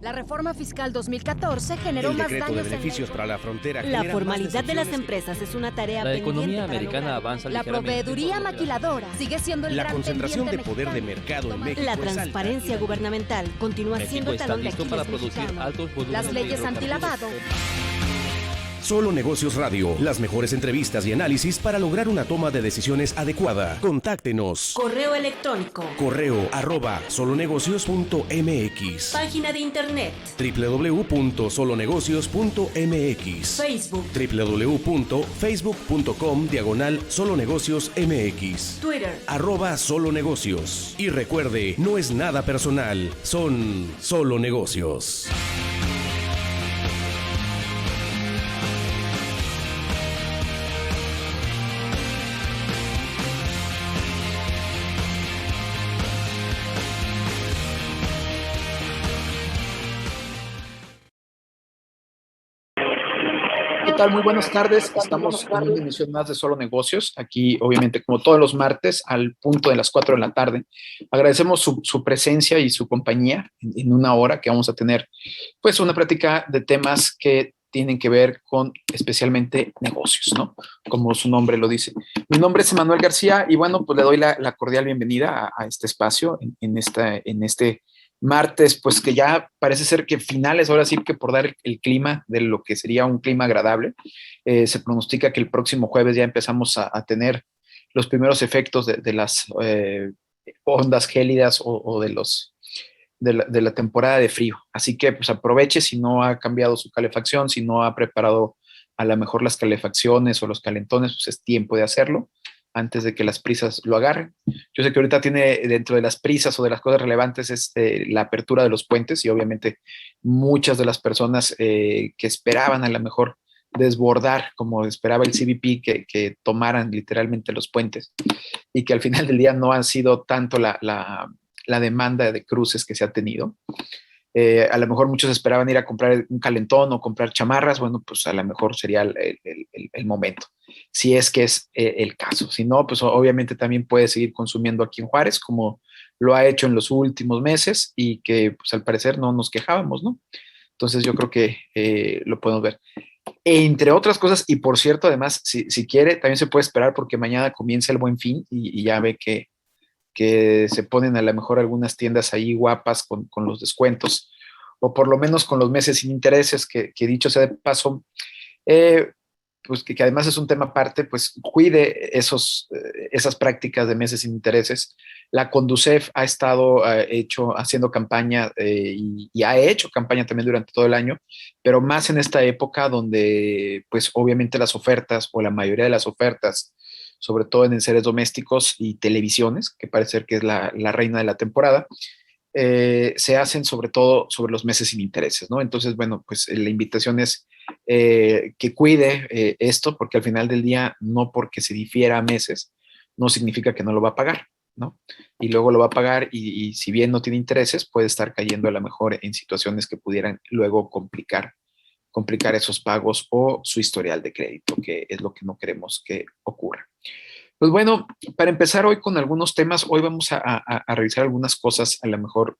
La reforma fiscal 2014 generó El más decreto de daños beneficios en para la frontera. La genera formalidad más de las decepciones empresas es una tarea La pendiente economía para americana lograrlo. avanza La ligeramente. proveeduría por lo que la- maquiladora sigue siendo el La gran concentración de pendiente poder de mexicano. mercado en México La es alta. transparencia gubernamental continúa siendo México el está talón de listo Aquiles para producir mexicano. altos volúmenes Las de leyes hidrocarburos. antilavado. Solo Negocios Radio. Las mejores entrevistas y análisis para lograr una toma de decisiones adecuada. Contáctenos. Correo electrónico. Correo@solonegocios.mx. Página de internet. www.solonegocios.mx. Facebook. www.facebook.com/solonegociosmx. Twitter. @solonegocios. Y recuerde, no es nada personal, son solo negocios. ¿Qué tal? Muy buenas tardes. Estamos en una emisión más de Solo Negocios. Aquí, obviamente, como todos los martes, al punto de las 4 de la tarde. Agradecemos su presencia y su compañía en una hora que vamos a tener, pues, una plática de temas que tienen que ver con especialmente negocios, ¿no? Como su nombre lo dice. Mi nombre es Emanuel García y, bueno, pues le doy la cordial bienvenida a este espacio en este martes, pues que ya parece ser que finales, ahora sí que por dar el clima de lo que sería un clima agradable, se pronostica que el próximo jueves ya empezamos a tener los primeros efectos de las ondas gélidas o de la temporada de frío. Así que pues aproveche si no ha cambiado su calefacción, si no ha preparado a lo mejor las calefacciones o los calentones, pues es tiempo de hacerlo antes de que las prisas lo agarren. Yo sé que ahorita tiene dentro de las prisas o de las cosas relevantes la apertura de los puentes y obviamente muchas de las personas que esperaban a lo mejor desbordar, como esperaba el CBP, que tomaran literalmente los puentes y que al final del día no han sido tanto la demanda de cruces que se ha tenido. A lo mejor muchos esperaban ir a comprar un calentón o comprar chamarras, bueno, pues a lo mejor sería el momento, si es que es el caso. Si no, pues obviamente también puede seguir consumiendo aquí en Juárez, como lo ha hecho en los últimos meses y que pues al parecer no nos quejábamos, ¿no? Entonces yo creo que lo podemos ver. Entre otras cosas, y por cierto, además, si quiere, también se puede esperar porque mañana comienza el Buen Fin y ya ve que se ponen a lo mejor algunas tiendas ahí guapas con los descuentos, o por lo menos con los meses sin intereses, que dicho sea de paso, eh, pues que además es un tema aparte, pues cuide esas prácticas de meses sin intereses. La Conducef ha estado haciendo campaña y ha hecho campaña también durante todo el año, pero más en esta época donde pues obviamente las ofertas o la mayoría de las ofertas, sobre todo en enseres domésticos y televisiones, que parece ser que es la reina de la temporada, se hacen sobre todo sobre los meses sin intereses, ¿no? Entonces, bueno, pues la invitación es que cuide esto, porque al final del día, no porque se difiera a meses, no significa que no lo va a pagar, ¿no? Y luego lo va a pagar y si bien no tiene intereses, puede estar cayendo a lo mejor en situaciones que pudieran luego complicar esos pagos o su historial de crédito, que es lo que no queremos que ocurra. Pues bueno, para empezar hoy con algunos temas, hoy vamos a revisar algunas cosas a lo mejor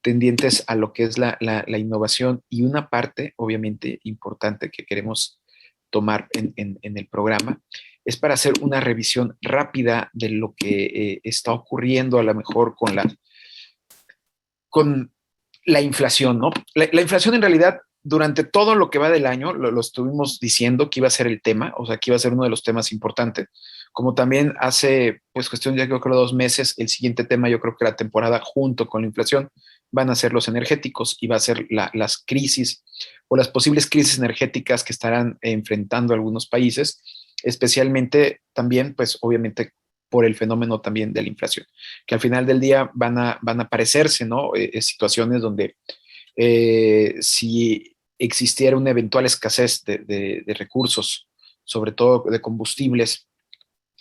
tendientes a lo que es la innovación y una parte, obviamente, importante que queremos tomar en el programa es para hacer una revisión rápida de lo que está ocurriendo a lo mejor con la inflación, ¿no? La inflación en realidad durante todo lo que va del año lo estuvimos diciendo que iba a ser el tema, o sea, que iba a ser uno de los temas importantes, como también hace pues cuestión ya creo que 2 meses, el siguiente tema yo creo que la temporada junto con la inflación van a ser los energéticos y va a ser las crisis o las posibles crisis energéticas que estarán enfrentando algunos países, especialmente también pues obviamente por el fenómeno también de la inflación, que al final del día van a aparecerse, ¿no? Situaciones donde si existiera una eventual escasez de recursos, sobre todo de combustibles,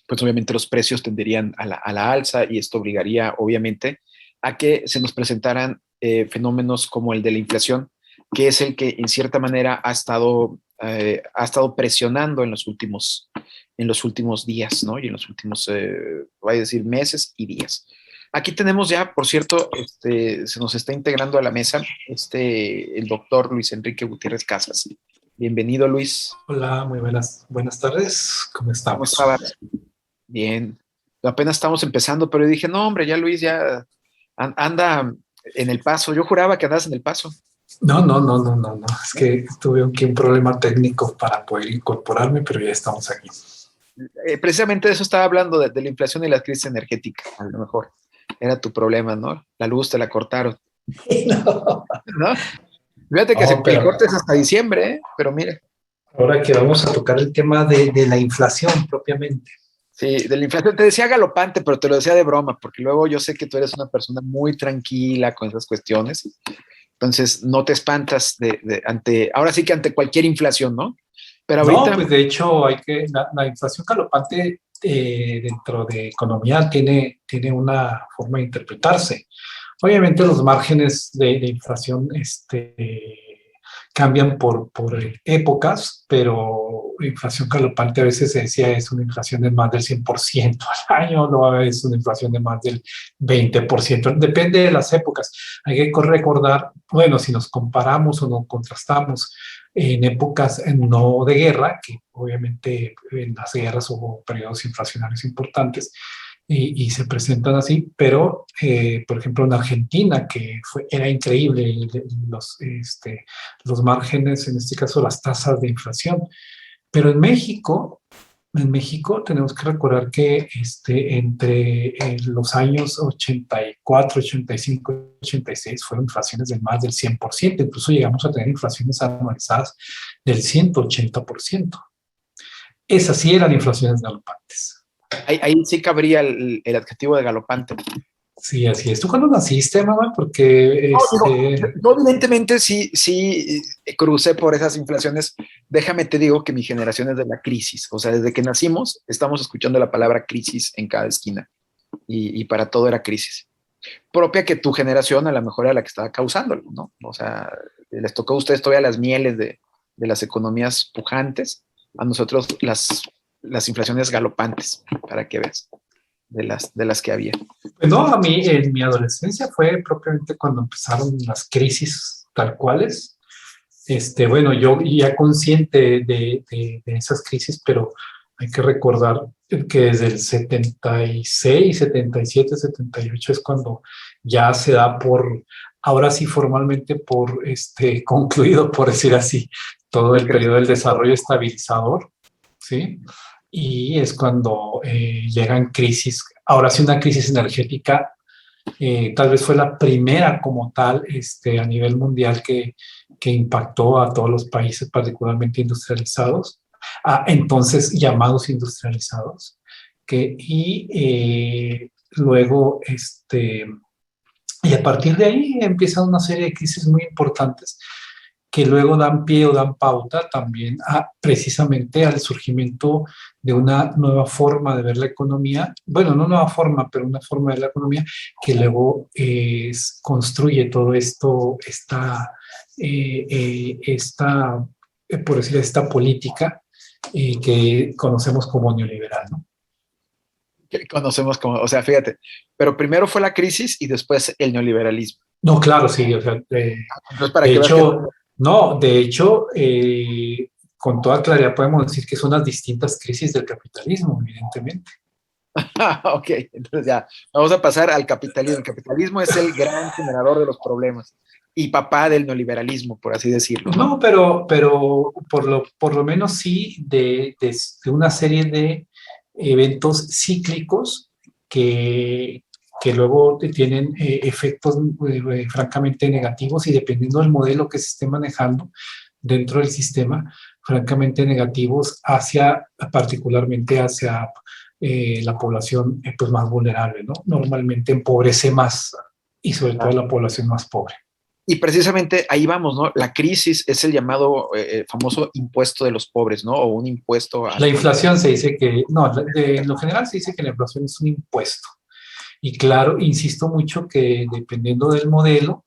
pues obviamente los precios tenderían a la alza y esto obligaría obviamente a que se nos presentaran fenómenos como el de la inflación, que es el que en cierta manera ha estado presionando en los últimos días, ¿no? Y en los últimos, voy a decir, meses y días. Aquí tenemos ya, por cierto, se nos está integrando a la mesa el doctor Luis Enrique Gutiérrez Casas. Bienvenido, Luis. Hola, muy buenas tardes. ¿Cómo ¿Cómo estamos? estabas? Bien. Apenas estamos empezando, pero yo dije, no, hombre, ya Luis ya anda en El Paso. Yo juraba que andas en El Paso. No. Es que tuve aquí un problema técnico para poder incorporarme, pero ya estamos aquí. Precisamente de eso estaba hablando, de la inflación y la crisis energética. A lo mejor era tu problema, ¿no? La luz te la cortaron. No, ¿No? Fíjate que el corte es hasta diciembre, ¿eh? Pero mire. Ahora que vamos a tocar el tema de la inflación propiamente. Sí, de la inflación. Te decía galopante, pero te lo decía de broma, porque luego yo sé que tú eres una persona muy tranquila con esas cuestiones. Entonces, no te espantas ahora sí que ante cualquier inflación, ¿no? Pero ahorita... No, pues de hecho la inflación galopante dentro de economía tiene una forma de interpretarse. Obviamente los márgenes de inflación cambian por épocas, pero inflación galopante a veces se decía es una inflación de más del 100% al año, no a veces una inflación de más del 20%, depende de las épocas. Hay que recordar, bueno, si nos comparamos o nos contrastamos en épocas no de guerra, que obviamente en las guerras hubo periodos inflacionarios importantes, y se presentan así, pero por ejemplo en Argentina, que era increíble los márgenes, en este caso las tasas de inflación, pero en México tenemos que recordar que entre los años 84, 85, 86 fueron inflaciones de más del 100%, incluso llegamos a tener inflaciones anualizadas del 180%. Esas sí eran inflaciones galopantes. Ahí sí cabría el adjetivo de galopante. Sí, así es. ¿Tú cuándo naciste, mamá? Porque yo evidentemente sí crucé por esas inflaciones. Déjame te digo que mi generación es de la crisis. O sea, desde que nacimos estamos escuchando la palabra crisis en cada esquina. Y para todo era crisis. Propia que tu generación a lo mejor era la que estaba causándolo, ¿no? O sea, les tocó a ustedes todavía las mieles de las economías pujantes. A nosotros las inflaciones galopantes, para que veas, de las que había. No, a mí en mi adolescencia fue propiamente cuando empezaron las crisis tal cuales. Bueno, yo ya consciente de esas crisis, pero hay que recordar que desde el 76, 77, 78 es cuando ya se da ahora sí formalmente concluido, por decir así, todo el periodo del desarrollo estabilizador, ¿sí? Y es cuando llegan crisis, ahora sí una crisis energética, tal vez fue la primera como tal a nivel mundial que impactó a todos los países, particularmente industrializados, entonces llamados industrializados, luego y a partir de ahí empiezan una serie de crisis muy importantes que luego dan pie o dan pauta también precisamente al surgimiento de una nueva forma de ver la economía, bueno, no nueva forma, pero una forma de ver la economía que luego construye todo esto, por decir, esta política que conocemos como neoliberal, ¿no? Que conocemos como, o sea, fíjate, pero primero fue la crisis y después el neoliberalismo. No, claro, sí, o sea, entonces, para de que hecho... veas que... No, de hecho, con toda claridad podemos decir que son las distintas crisis del capitalismo, evidentemente. Ok, entonces ya, vamos a pasar al capitalismo. El capitalismo es el gran generador de los problemas y papá del neoliberalismo, por así decirlo. No, pero por lo menos sí de una serie de eventos cíclicos que luego tienen efectos francamente negativos y dependiendo del modelo que se esté manejando dentro del sistema, francamente negativos particularmente hacia la población pues más vulnerable, ¿no? Normalmente empobrece más y sobre todo la población más pobre. Y precisamente ahí vamos, ¿no? La crisis es el llamado famoso impuesto de los pobres, ¿no? O un impuesto a... La inflación se dice que, no, en lo general se dice que la inflación es un impuesto. Y claro, insisto mucho que dependiendo del modelo,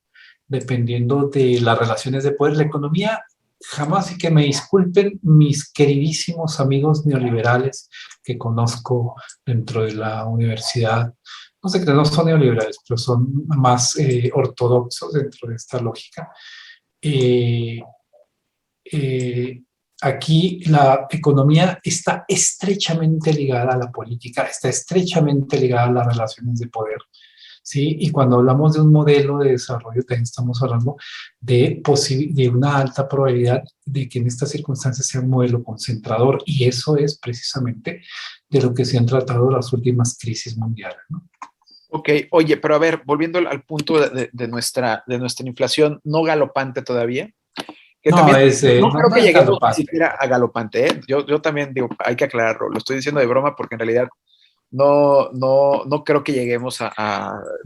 dependiendo de las relaciones de poder, la economía, jamás, y que me disculpen mis queridísimos amigos neoliberales que conozco dentro de la universidad, no sé, no son neoliberales, pero son más ortodoxos dentro de esta lógica. Eh, eh, Aquí la economía está estrechamente ligada a la política, está estrechamente ligada a las relaciones de poder. ¿Sí? Y cuando hablamos de un modelo de desarrollo, también estamos hablando de una alta probabilidad de que en estas circunstancias sea un modelo concentrador, y eso es precisamente de lo que se han tratado las últimas crisis mundiales, ¿no? Ok, oye, pero a ver, volviendo al punto de nuestra inflación no galopante todavía, que No, también no no, creo no que es lleguemos ni galopante. siquiera a galopante, ¿eh? Yo también digo, hay que aclararlo, lo estoy diciendo de broma porque en realidad no creo que lleguemos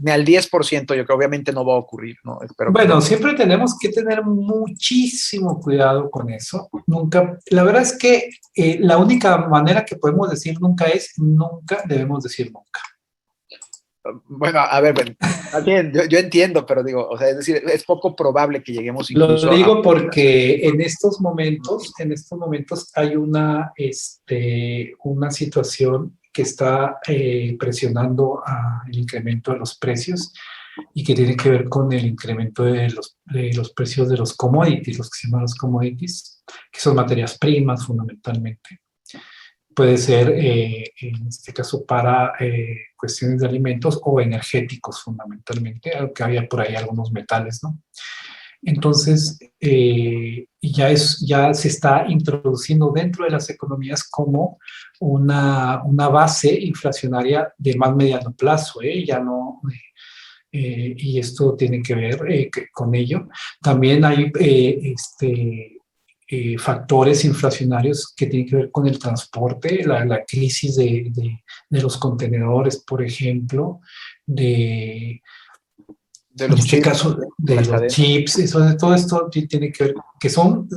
ni al 10%, yo creo, obviamente no va a ocurrir, ¿no? Espero que no. Bueno, siempre tenemos que tener muchísimo cuidado con eso. Nunca, la verdad es que la única manera que podemos decir nunca es nunca, debemos decir nunca. Bueno, a ver, bueno, también yo entiendo, pero digo, o sea, es decir, es poco probable que lleguemos Lo incluso a... digo porque en estos momentos hay una situación que está presionando el incremento de los precios, y que tiene que ver con el incremento de los precios de los commodities, los que se llaman los commodities, que son materias primas fundamentalmente. Puede ser, en este caso, para cuestiones de alimentos o energéticos fundamentalmente, aunque había por ahí algunos metales, ¿no? Entonces, ya se está introduciendo dentro de las economías como una base inflacionaria de más mediano plazo, ¿eh? Ya no, y esto tiene que ver con ello. También hay factores inflacionarios que tienen que ver con el transporte, la crisis de los contenedores, por ejemplo, de de en los este chips, caso, de de la los cadena. chips, todo esto tiene que ver, que son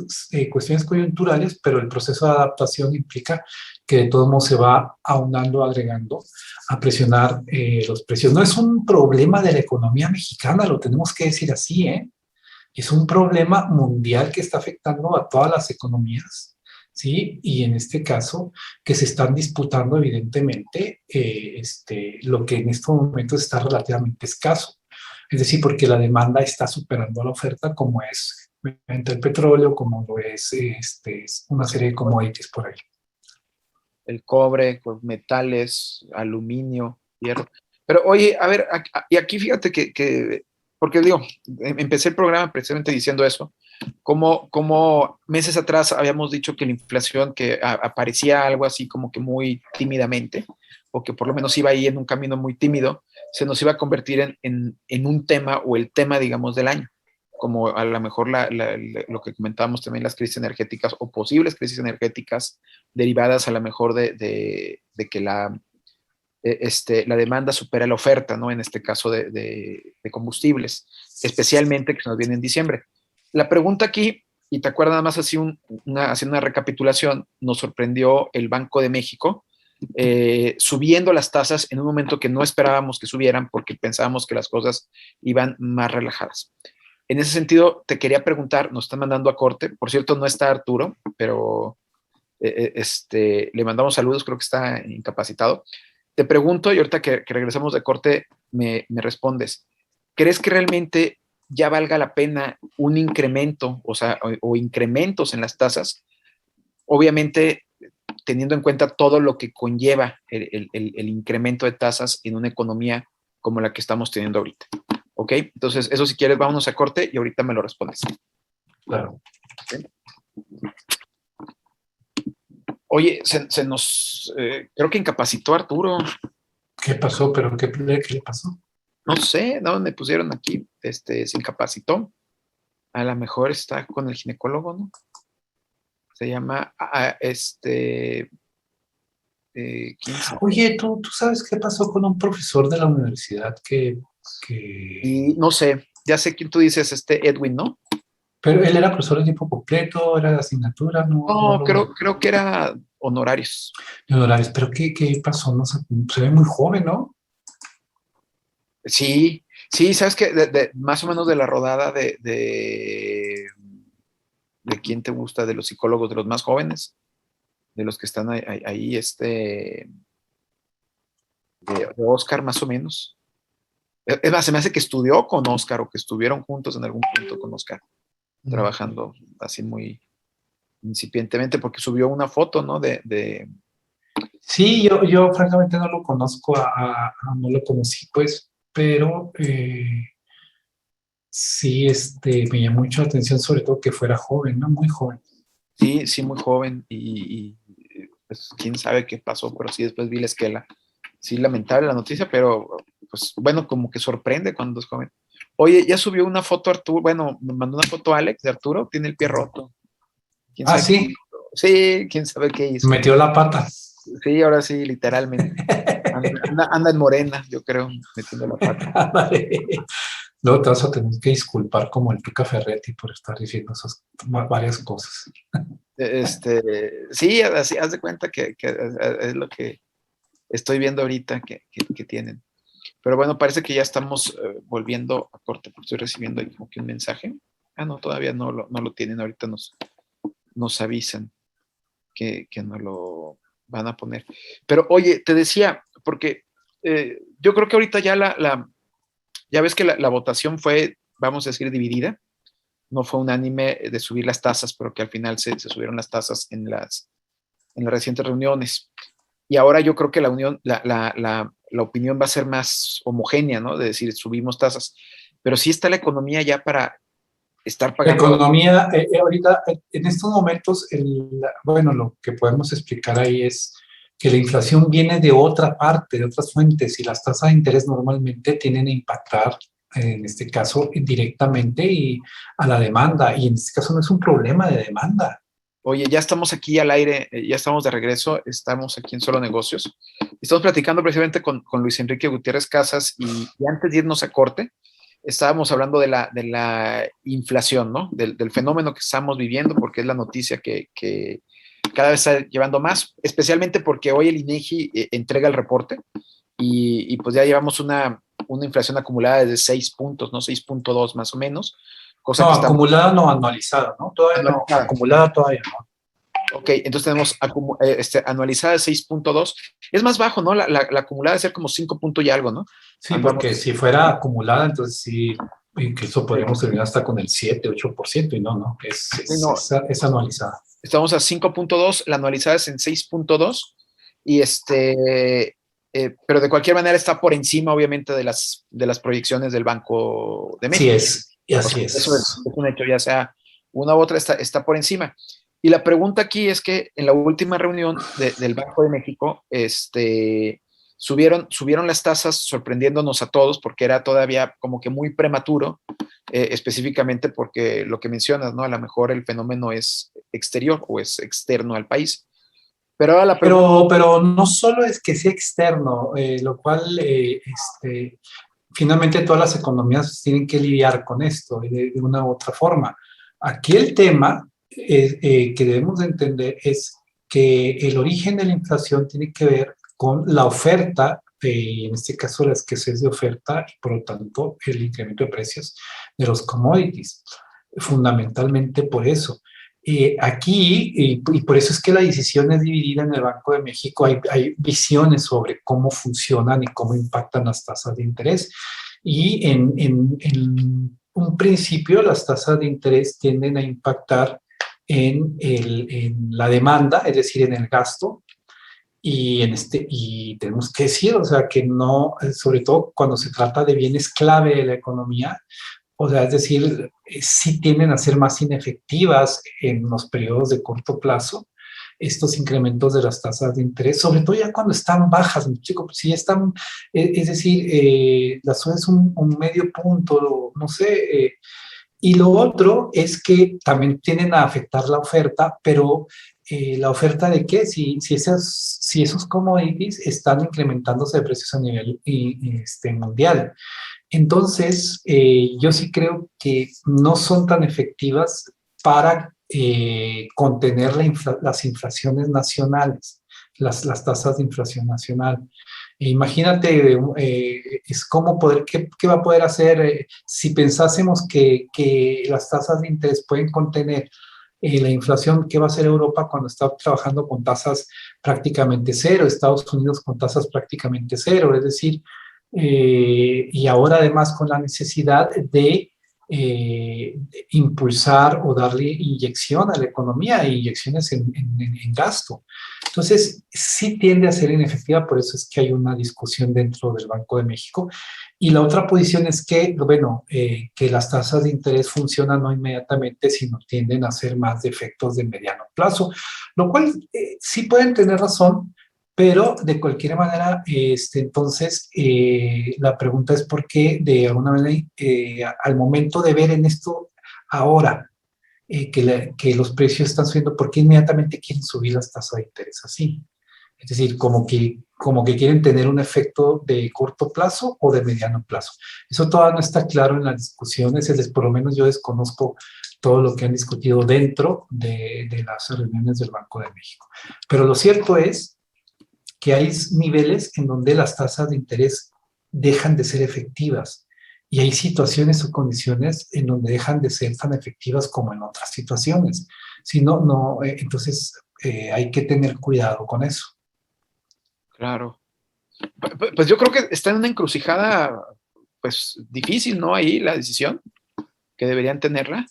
cuestiones coyunturales, pero el proceso de adaptación implica que de todos modos se va aunando, agregando, a presionar los precios. No es un problema de la economía mexicana, lo tenemos que decir así, ¿eh? Es un problema mundial que está afectando a todas las economías, ¿sí? Y en este caso, que se están disputando evidentemente lo que en estos momentos está relativamente escaso. Es decir, porque la demanda está superando a la oferta, como es obviamente el petróleo, como lo es una serie de commodities por ahí. El cobre, pues, metales, aluminio, hierro. Pero oye, a ver, y aquí fíjate porque digo, empecé el programa precisamente diciendo eso, como meses atrás habíamos dicho que la inflación, que aparecía algo así como que muy tímidamente, o que por lo menos iba ahí en un camino muy tímido, se nos iba a convertir en un tema o el tema, digamos, del año, como a lo mejor lo que comentábamos también, las crisis energéticas o posibles crisis energéticas derivadas a lo mejor de que la demanda supera la oferta, ¿no? En este caso de combustibles, especialmente que se nos viene en diciembre. La pregunta aquí, y te acuerdas nada más así haciendo una recapitulación, nos sorprendió el Banco de México subiendo las tasas en un momento que no esperábamos que subieran porque pensábamos que las cosas iban más relajadas. En ese sentido, te quería preguntar, nos están mandando a corte, por cierto, no está Arturo, pero le mandamos saludos, creo que está incapacitado. Te pregunto, y ahorita que regresamos de corte, me respondes, ¿crees que realmente ya valga la pena un incremento, o sea, o incrementos en las tasas? Obviamente, teniendo en cuenta todo lo que conlleva el incremento de tasas en una economía como la que estamos teniendo ahorita. ¿Ok? Entonces, eso si quieres, vámonos a corte y ahorita me lo respondes. Claro. ¿Sí? Oye, creo que incapacitó a Arturo. ¿Qué pasó? ¿Pero qué le pasó? No sé, ¿no? Me pusieron aquí, se incapacitó. A lo mejor está con el ginecólogo, ¿no? Se llama, Oye, ¿tú sabes qué pasó con un profesor de la universidad Y no sé, ya sé quién tú dices, Edwin, ¿no? Pero él era profesor de tiempo completo, era de asignatura, No, creo que era honorarios. de horarios. Pero ¿qué pasó? No sé, se ve muy joven, ¿no? Sí, sabes que más o menos de la rodada de quién te gusta, de los psicólogos, de los más jóvenes, de los que están ahí, de Oscar más o menos. Es más, se me hace que estudió con Oscar o que estuvieron juntos en algún punto con Oscar, trabajando así muy incipientemente, porque subió una foto, ¿no? Sí, yo francamente no lo conozco, no lo conocí, pues, pero sí, me llamó mucho la atención, sobre todo que fuera joven, ¿no? Muy joven. Sí, sí, muy joven y pues quién sabe qué pasó, pero sí, después vi la esquela. Sí, lamentable la noticia, pero pues bueno, como que sorprende cuando es joven. Oye, ya subió una foto Arturo, bueno, me mandó una foto Alex de Arturo, tiene el pie roto. ¿Quién sabe Sí, sí, quién sabe qué hizo. metió la pata. Sí, ahora sí, literalmente. Anda en morena, yo creo, metiendo la pata. Luego te vas a tener que disculpar como el Tuca Ferretti por estar diciendo esas varias cosas. Sí, así, haz de cuenta que es lo que estoy viendo ahorita que tienen. Pero bueno, parece que ya estamos volviendo a corte, porque estoy recibiendo ahí como que un mensaje. Ah, no, todavía no lo tienen, ahorita nos avisan que no lo van a poner. Pero oye, te decía, porque yo creo que ahorita ya ya ves que la votación fue, vamos a decir, dividida. No fue unánime de subir las tasas, pero que al final se subieron las tasas en las recientes reuniones. Y ahora yo creo que la opinión va a ser más homogénea, ¿no? De decir, subimos tasas. Pero sí está la economía ya para estar La pagando. economía, ahorita, en estos momentos, bueno, lo que podemos explicar ahí es que la inflación viene de otra parte, de otras fuentes, y las tasas de interés normalmente tienden a impactar, en este caso, directamente y a la demanda, y en este caso no es un problema de demanda. Oye, ya estamos aquí al aire, ya estamos de regreso, estamos aquí en Solo Negocios. Estamos platicando precisamente con Luis Enrique Gutiérrez Casas y antes de irnos a corte, estábamos hablando de la inflación, ¿no? Del fenómeno que estamos viviendo, porque es la noticia que cada vez está llevando más, especialmente porque hoy el INEGI entrega el reporte y pues ya llevamos una inflación acumulada de 6 puntos, ¿no? 6.2 más o menos. Cosa No, que está acumulada no, anualizada, ¿no? Todavía no, acumulada todavía no. Ok, entonces tenemos anualizada de 6.2. Es más bajo, ¿no? La acumulada debe ser como 5 puntos y algo, ¿no? Sí, Andamos, porque si fuera acumulada, entonces sí, incluso podríamos terminar hasta con el 7, 8%, y no, es anualizada. Estamos a 5.2, la anualizada es en 6.2, y pero de cualquier manera está por encima, obviamente, de las proyecciones del Banco de México. Sí es, y así es. Eso es un hecho, ya sea una u otra, está por encima. Y la pregunta aquí es que en la última reunión del Banco de México, subieron las tasas sorprendiéndonos a todos porque era todavía como que muy prematuro, específicamente porque lo que mencionas, ¿no? A lo mejor el fenómeno es exterior o es externo al país. Pero ahora la pregunta... Pero no solo es que sea externo, lo cual finalmente todas las economías tienen que lidiar con esto de una u otra forma. Aquí el tema que debemos de entender es que el origen de la inflación tiene que ver con la oferta, en este caso la escasez de oferta y por lo tanto el incremento de precios de los commodities, fundamentalmente por eso. Aquí, y por eso es que la decisión es dividida en el Banco de México, hay visiones sobre cómo funcionan y cómo impactan las tasas de interés. Y en un principio las tasas de interés tienden a impactar en la demanda, es decir, en el gasto, y tenemos que decir, o sea, que no, sobre todo cuando se trata de bienes clave de la economía, o sea, es decir, sí tienden a ser más inefectivas en los periodos de corto plazo estos incrementos de las tasas de interés, sobre todo ya cuando están bajas, chicos, si ya están, es decir, la SUE es un medio punto, no sé, y lo otro es que también tienden a afectar la oferta, pero ¿la oferta de qué? Si esos commodities están incrementándose de precios a nivel mundial. Entonces, yo sí creo que no son tan efectivas para contener las inflaciones nacionales, las tasas de inflación nacional. Imagínate, es cómo ¿qué va a poder hacer si pensásemos que las tasas de interés pueden contener la inflación, ¿qué va a hacer Europa cuando está trabajando con tasas prácticamente cero? Estados Unidos con tasas prácticamente cero, es decir, y ahora además con la necesidad de impulsar o darle inyección a la economía, inyecciones en gasto. Entonces, sí tiende a ser inefectiva, por eso es que hay una discusión dentro del Banco de México. Y la otra posición es que, bueno, que las tasas de interés funcionan no inmediatamente, sino tienden a ser más de efectos de mediano plazo, lo cual sí pueden tener razón, pero de cualquier manera, entonces, la pregunta es por qué, de alguna manera, al momento de ver en esto ahora, que los precios están subiendo, ¿por qué inmediatamente quieren subir las tasas de interés así? Es decir, como que quieren tener un efecto de corto plazo o de mediano plazo. Eso todavía no está claro en las discusiones, por lo menos yo desconozco todo lo que han discutido dentro de las reuniones del Banco de México. Pero lo cierto es que hay niveles en donde las tasas de interés dejan de ser efectivas y hay situaciones o condiciones en donde dejan de ser tan efectivas como en otras situaciones. Si no, entonces hay que tener cuidado con eso. Claro. Pues yo creo que está en una encrucijada, pues difícil, ¿no? Ahí la decisión que deberían tenerla.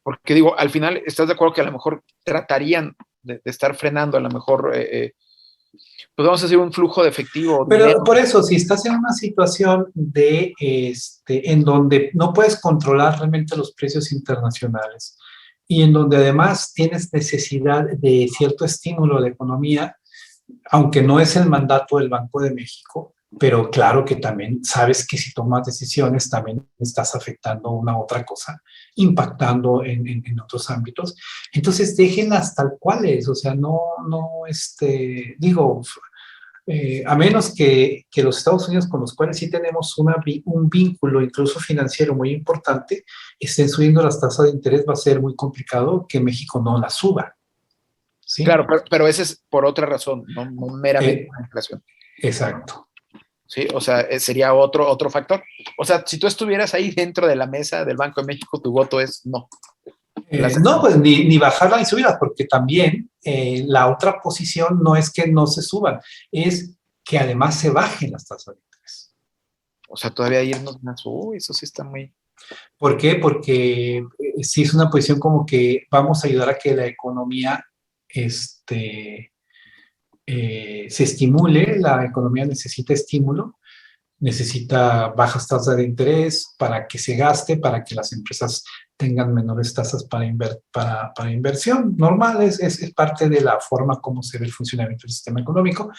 Porque digo, al final, ¿estás de acuerdo que a lo mejor tratarían de estar frenando a lo mejor... pues vamos a hacer un flujo de efectivo. Pero dinero. por eso, si estás en una situación en donde no puedes controlar realmente los precios internacionales y en donde además tienes necesidad de cierto estímulo a la economía, aunque no es el mandato del Banco de México, pero claro que también sabes que si tomas decisiones también estás afectando una otra cosa, impactando en otros ámbitos. Entonces déjenlas tal cuales, o sea, digo, a menos que los Estados Unidos, con los cuales sí tenemos un vínculo incluso financiero muy importante, estén subiendo las tasas de interés, va a ser muy complicado que México no las suba. ¿Sí? Claro, pero ese es por otra razón, no meramente la inflación. Exacto. Sí, o sea, sería otro factor. O sea, si tú estuvieras ahí dentro de la mesa del Banco de México, tu voto es no. No, pues ni bajarla ni subirlas, porque también la otra posición no es que no se suban, es que además se bajen las tasas de interés. O sea, todavía irnos más, eso sí está muy... ¿Por qué? Porque sí es una posición como que vamos a ayudar a que la economía se estimule, la economía necesita estímulo, necesita bajas tasas de interés para que se gaste, para que las empresas tengan menores tasas para inversión. Normal, es parte de la forma como se ve el funcionamiento del sistema económico,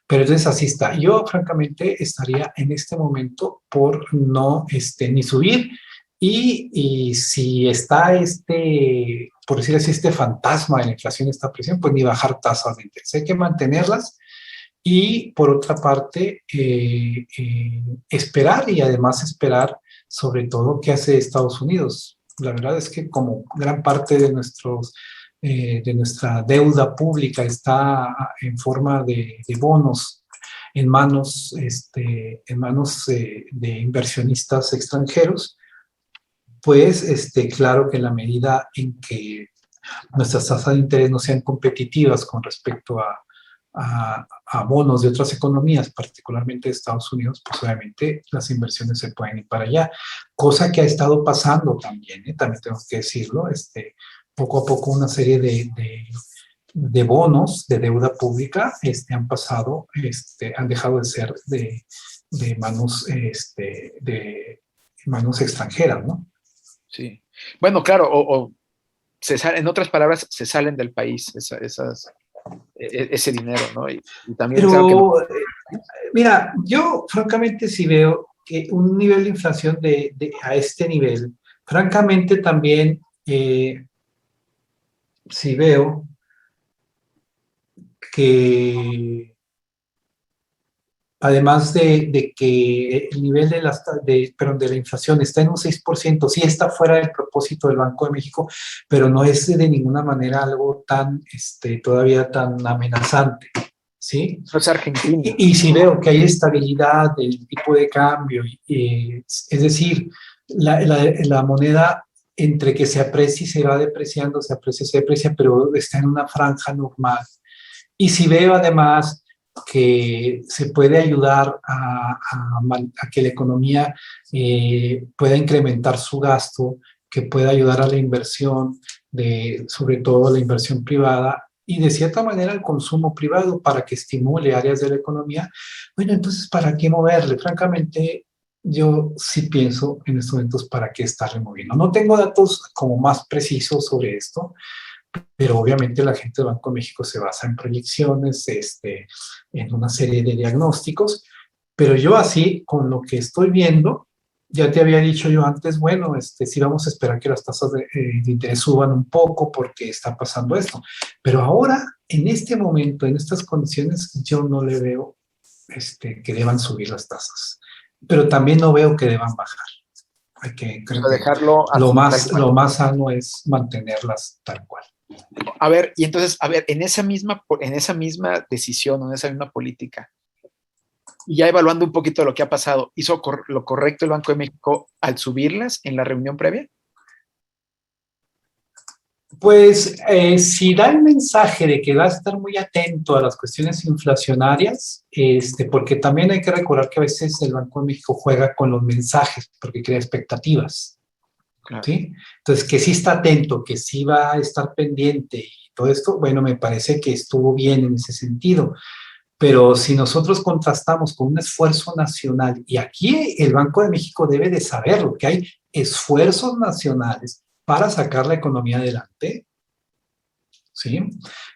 pero entonces así está. Yo, francamente, estaría en este momento por no ni subir y si está por decir así, este fantasma de la inflación, esta presión, pues ni bajar tasas de interés. Hay que mantenerlas. Y por otra parte, esperar y además esperar sobre todo qué hace Estados Unidos. La verdad es que como gran parte de nuestra deuda pública está en forma de bonos en manos de inversionistas extranjeros, pues claro que en la medida en que nuestras tasas de interés no sean competitivas con respecto a bonos de otras economías, particularmente de Estados Unidos, pues obviamente las inversiones se pueden ir para allá, cosa que ha estado pasando también, también tengo que decirlo, poco a poco una serie de bonos de deuda pública han pasado, han dejado de ser de manos extranjeras, ¿no? Sí. Bueno, claro, en otras palabras, se salen del país ese dinero, ¿no? Y también pero, claro que no. Mira, yo francamente sí veo que un nivel de inflación a este nivel, francamente también sí veo que además de que el nivel de la inflación está en un 6%, sí está fuera del propósito del Banco de México, pero no es de ninguna manera algo tan, todavía tan amenazante, ¿sí? No es Argentina. Y si veo que hay estabilidad del tipo de cambio, es decir, la moneda entre que se aprecia y se va depreciando, se aprecia y se deprecia, pero está en una franja normal. Y si veo además que se puede ayudar a que la economía pueda incrementar su gasto, que pueda ayudar a la inversión, sobre todo la inversión privada, y de cierta manera el consumo privado para que estimule áreas de la economía, bueno, entonces, ¿para qué moverle? Francamente, yo sí pienso en estos momentos para qué estarle moviendo. No tengo datos como más precisos sobre esto, pero obviamente la gente del Banco de México se basa en proyecciones, en una serie de diagnósticos, pero yo así, con lo que estoy viendo, ya te había dicho yo antes, bueno, sí vamos a esperar que las tasas de interés suban un poco porque está pasando esto, pero ahora, en este momento, en estas condiciones, yo no le veo que deban subir las tasas, pero también no veo que deban bajar. Creo que dejarlo lo más sano es mantenerlas tal cual. A ver, y entonces, en esa misma decisión, en esa misma política, y ya evaluando un poquito lo que ha pasado, ¿hizo lo correcto el Banco de México al subirlas en la reunión previa? Pues si da el mensaje de que va a estar muy atento a las cuestiones inflacionarias, porque también hay que recordar que a veces el Banco de México juega con los mensajes porque crea expectativas. Claro. ¿Sí? Entonces, que sí está atento, que sí va a estar pendiente y todo esto, bueno, me parece que estuvo bien en ese sentido. Pero si nosotros contrastamos con un esfuerzo nacional, y aquí el Banco de México debe de saberlo, que hay esfuerzos nacionales para sacar la economía adelante, ¿sí?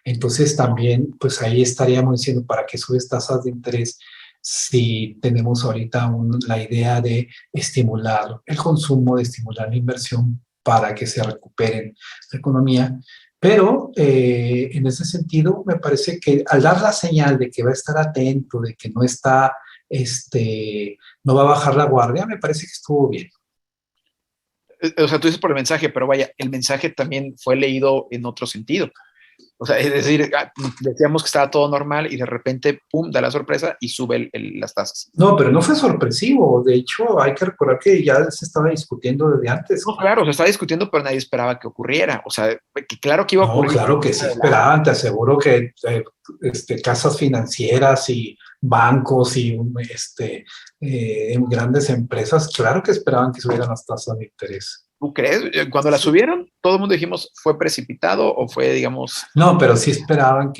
Entonces también, pues ahí estaríamos diciendo, ¿para qué subes tasas de interés si tenemos ahorita la idea de estimular el consumo, de estimular la inversión para que se recupere la economía? Pero en ese sentido, me parece que al dar la señal de que va a estar atento, de que no está, no va a bajar la guardia, me parece que estuvo bien. O sea, tú dices por el mensaje, pero vaya, el mensaje también fue leído en otro sentido. O sea, es decir, decíamos que estaba todo normal y de repente, pum, da la sorpresa y sube las tasas. No, pero no fue sorpresivo. De hecho, hay que recordar que ya se estaba discutiendo desde antes. No, claro, se estaba discutiendo, pero nadie esperaba que ocurriera. O sea, que claro que iba a ocurrir. No, claro que sí esperaban. Te aseguro que casas financieras y bancos y grandes empresas, claro que esperaban que subieran las tasas de interés. ¿Tú crees? Cuando la subieron, todo el mundo dijimos, ¿fue precipitado o fue, digamos...? No, pero sí esperaban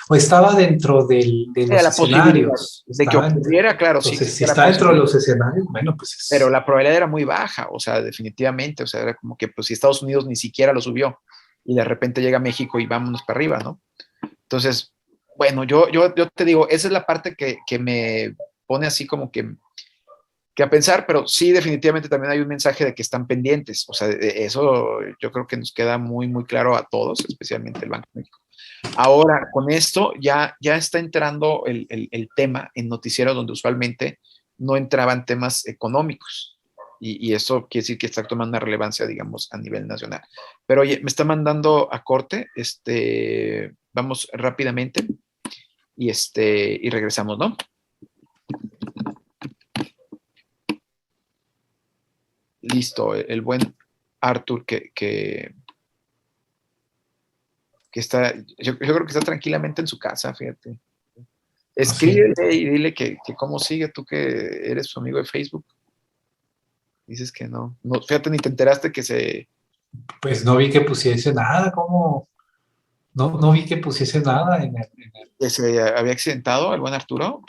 o estaba dentro de los escenarios. De que ocurriera, claro. Entonces, sí, si está dentro de los escenarios, bueno, pues es... Pero la probabilidad era muy baja, o sea, definitivamente, o sea, era como que, pues, si Estados Unidos ni siquiera lo subió, y de repente llega México y vámonos para arriba, ¿no? Entonces, bueno, yo te digo, esa es la parte que me pone así como que a pensar, pero sí, definitivamente también hay un mensaje de que están pendientes. O sea, eso yo creo que nos queda muy, muy claro a todos, especialmente el Banco de México. Ahora, con esto ya está entrando el tema en noticieros donde usualmente no entraban temas económicos. Y eso quiere decir que está tomando una relevancia, digamos, a nivel nacional. Pero oye, me está mandando a corte. Vamos rápidamente y regresamos, ¿no? Listo, el buen Arthur que está, yo creo que está tranquilamente en su casa, fíjate. Escríbele y dile que cómo sigue, tú que eres su amigo de Facebook. Dices que no, fíjate, ni te enteraste que se... Pues no vi que pusiese nada, ¿cómo? No vi que pusiese nada en el... ¿Que se había accidentado el buen Arturo?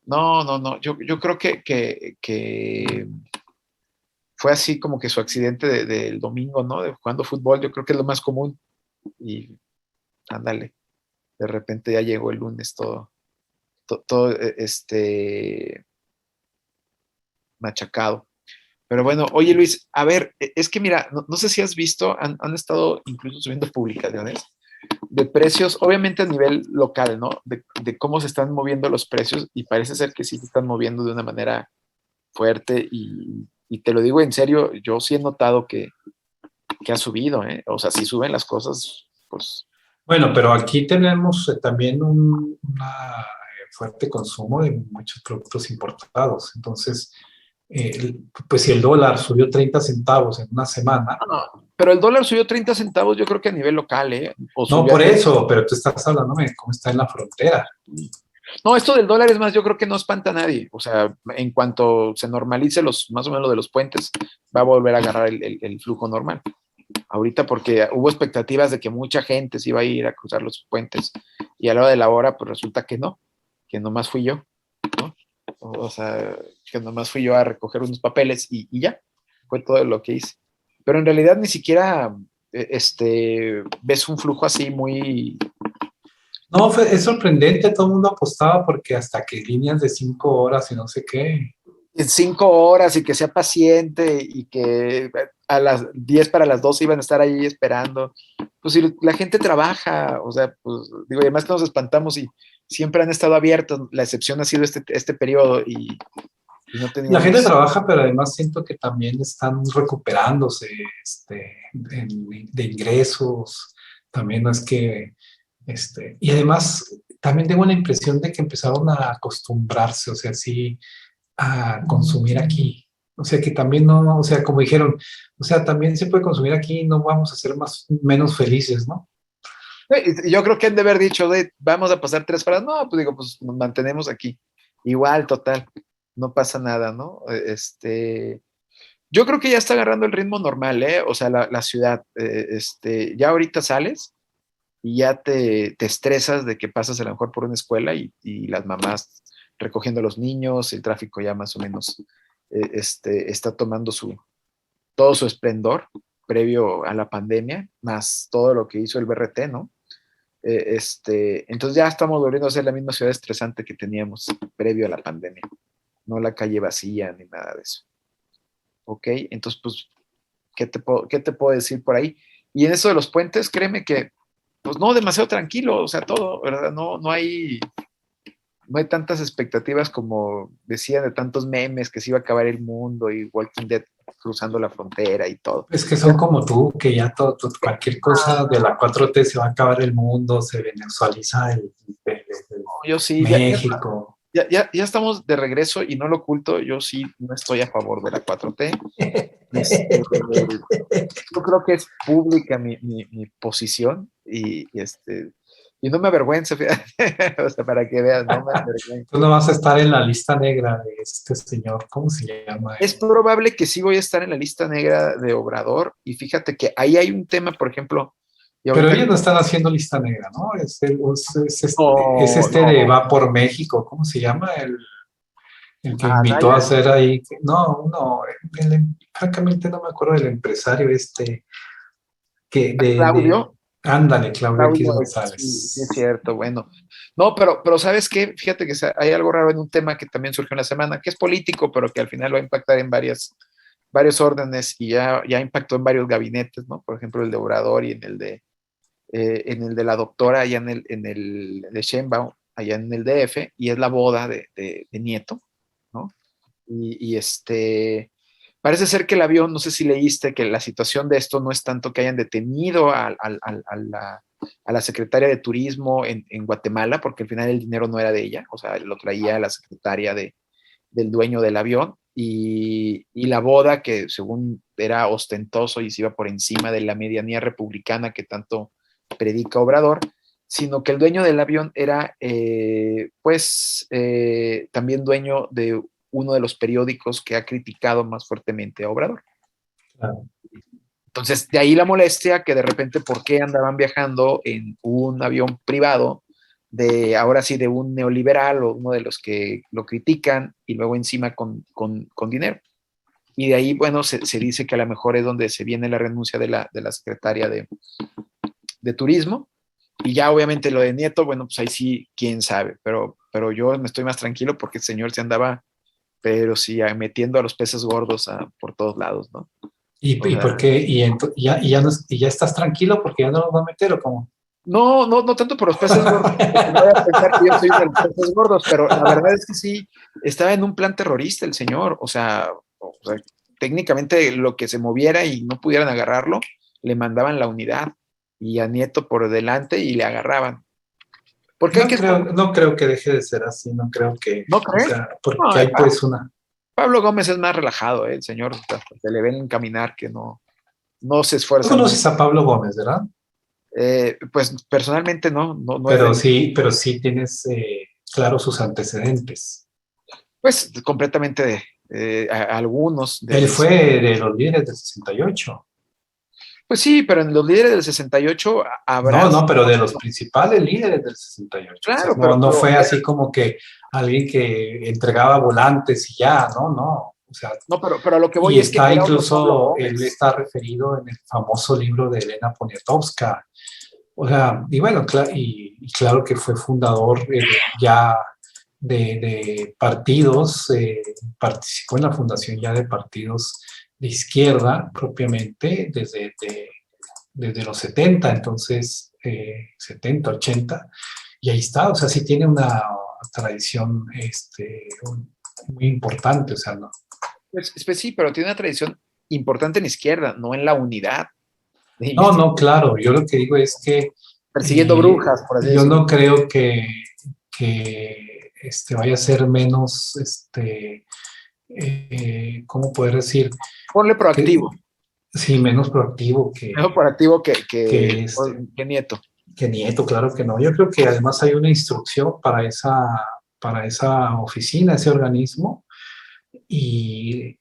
No. Yo creo que fue así como que su accidente del domingo, ¿no? De jugando fútbol, yo creo que es lo más común. Y ándale, de repente ya llegó el lunes todo machacado. Pero bueno, oye Luis, a ver, es que mira, no sé si has visto, han estado incluso subiendo publicaciones de precios, obviamente a nivel local, ¿no? De cómo se están moviendo los precios y parece ser que sí se están moviendo de una manera fuerte y te lo digo en serio, yo sí he notado que ha subido, ¿eh? O sea, si suben las cosas, pues... Bueno, pero aquí tenemos también un fuerte consumo de muchos productos importados, entonces pues si el dólar subió 30 centavos en una semana. No, pero el dólar subió 30 centavos, yo creo que a nivel local, ¿eh? O No, subió por eso, pero tú estás hablando de cómo está en la frontera. No, esto del dólar es más, yo creo que no espanta a nadie. O sea, en cuanto se normalice más o menos lo de los puentes, va a volver a agarrar el flujo normal. Ahorita porque hubo expectativas de que mucha gente se iba a ir a cruzar los puentes y a la hora de la hora, pues resulta que no, que nomás fui yo, ¿no? O sea, que nomás fui yo a recoger unos papeles y ya, fue todo lo que hice. Pero en realidad ni siquiera ves un flujo así muy... No, es sorprendente, todo el mundo apostaba porque hasta que líneas de 5 horas y no sé qué. En 5 horas y que sea paciente y que a las 10 para las 12 iban a estar ahí esperando. Pues si la gente trabaja, o sea, pues digo, y además que nos espantamos y siempre han estado abiertos, la excepción ha sido este periodo y no teníamos... La gente trabaja, pero además siento que también están recuperándose de ingresos, también no es que, y además también tengo la impresión de que empezaron a acostumbrarse, o sea, sí, a consumir aquí. O sea, que también no, o sea, como dijeron, o sea, también se puede consumir aquí, no vamos a ser menos felices, ¿no? Yo creo que han de haber dicho, vamos a pasar 3 horas. No, pues digo, pues nos mantenemos aquí. Igual, total, no pasa nada, ¿no? Yo creo que ya está agarrando el ritmo normal, ¿eh? O sea, la ciudad, ya ahorita sales y ya te estresas de que pasas a lo mejor por una escuela y las mamás recogiendo a los niños, el tráfico ya más o menos está tomando todo su esplendor previo a la pandemia, más todo lo que hizo el BRT, ¿no? Entonces ya estamos volviendo a ser la misma ciudad estresante que teníamos previo a la pandemia, no la calle vacía ni nada de eso. ¿Ok? Entonces, pues, ¿qué te puedo decir por ahí? Y en eso de los puentes, créeme que, pues no, demasiado tranquilo, o sea, todo, ¿verdad? No hay tantas expectativas como decían de tantos memes que se iba a acabar el mundo y Walking Dead cruzando la frontera y todo. Es que son como tú, que ya cualquier cosa de la 4T se va a acabar el mundo, se venezualiza Yo sí, México. Ya estamos de regreso y no lo oculto, yo sí no estoy a favor de la 4T. Yo creo que es pública mi posición y no me avergüenza, o sea, para que veas, no me avergüenza. Tú no vas a estar en la lista negra de este señor, ¿cómo se llama? Es probable que sí voy a estar en la lista negra de Obrador y fíjate que ahí hay un tema, por ejemplo... Pero ellos no están haciendo lista negra, ¿no? De Va por México, ¿cómo se llama? El que invitó a hacer ahí. No, francamente no me acuerdo del empresario Claudio. Ándale, Claudio X González. Sí, es cierto, bueno. No, pero ¿sabes qué? Fíjate que hay algo raro en un tema que también surgió en la semana, que es político, pero que al final va a impactar en varios órdenes y ya impactó en varios gabinetes, ¿no? Por ejemplo, el de Obrador y en el de la doctora allá en el de Sheinbaum, allá en el DF, y es la boda de Nieto, ¿no? Y parece ser que el avión, no sé si leíste que la situación de esto no es tanto que hayan detenido a la secretaria de Turismo en Guatemala, porque al final el dinero no era de ella, o sea, lo traía la secretaria del dueño del avión, y la boda, que según era ostentoso y se iba por encima de la medianía republicana que tanto predica Obrador, sino que el dueño del avión era, también dueño de uno de los periódicos que ha criticado más fuertemente a Obrador. Claro. Entonces, de ahí la molestia que de repente, ¿por qué andaban viajando en un avión privado ahora sí, de un neoliberal o uno de los que lo critican y luego encima con dinero? Y de ahí, bueno, se dice que a lo mejor es donde se viene la renuncia de la secretaria de Turismo. Y ya obviamente lo de Nieto, bueno, pues ahí sí, quién sabe, pero yo me estoy más tranquilo porque el señor se andaba, pero sí, metiendo a los peces gordos por todos lados, ¿no? ¿Y por qué? ¿Ya estás tranquilo porque ya no los va a meter o cómo? No tanto por los peces gordos, no voy a pensar que yo soy de los peces gordos, pero la verdad es que sí, estaba en un plan terrorista el señor, o sea, técnicamente lo que se moviera y no pudieran agarrarlo, le mandaban la unidad y a Nieto por delante y le agarraban. No creo que deje de ser así, no creo que... ¿No crees? O sea, porque hay pues Pablo Gómez es más relajado, el señor, se le ven caminar que no se esfuerza. Tú conoces a Pablo Gómez, ¿verdad? Pues personalmente no Pero es pero sí tienes claro sus antecedentes. pues completamente algunos. Él fue de los líderes del 68. Pues sí, pero en los líderes del 68 habrá... No, pero de los principales líderes del 68. Claro, o sea, no fue pero, así como que alguien que entregaba volantes y ya, no. O sea, no, pero a lo que voy y es que está era otro Pablo incluso, Gómez. él está referido en el famoso libro de Elena Poniatowska. O sea, y bueno, y claro que fue fundador ya de partidos, participó en la fundación ya de partidos de izquierda propiamente desde los 70, entonces 70, 80, y ahí está, o sea, sí tiene una tradición muy importante, o sea, ¿no? Pues sí, pero tiene una tradición importante en la izquierda, no en la unidad. No, claro, yo lo que digo es que Persiguiendo brujas, por así yo decirlo. no creo que vaya a ser menos, ¿cómo poder decir? Ponle proactivo. Sí, menos proactivo Menos proactivo que Nieto. Que Nieto, claro que no. Yo creo que además hay una instrucción para esa oficina, ese organismo, y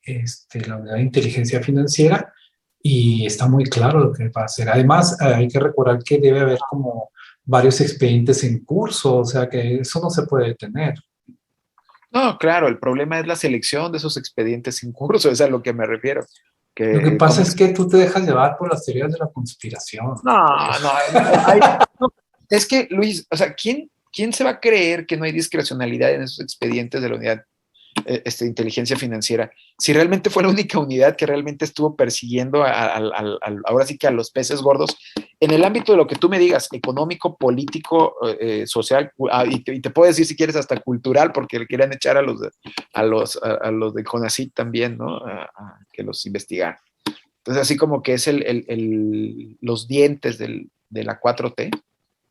la unidad de inteligencia financiera, y está muy claro lo que va a hacer. Además, hay que recordar que debe haber como varios expedientes en curso, o sea que eso no se puede detener. No, claro, el problema es la selección de esos expedientes en curso, es a lo que me refiero. Lo que pasa es que tú te dejas llevar por las teorías de la conspiración. No, es que, Luis, o sea, ¿quién se va a creer que no hay discrecionalidad en esos expedientes de la unidad de inteligencia financiera? Si realmente fue la única unidad que realmente estuvo persiguiendo ahora sí que a los peces gordos, en el ámbito de lo que tú me digas, económico, político, social, y te puedo decir si quieres hasta cultural, porque le querían echar a los de CONACYT también, ¿no? A que los investigaran. Entonces, así como que es los dientes de la 4T,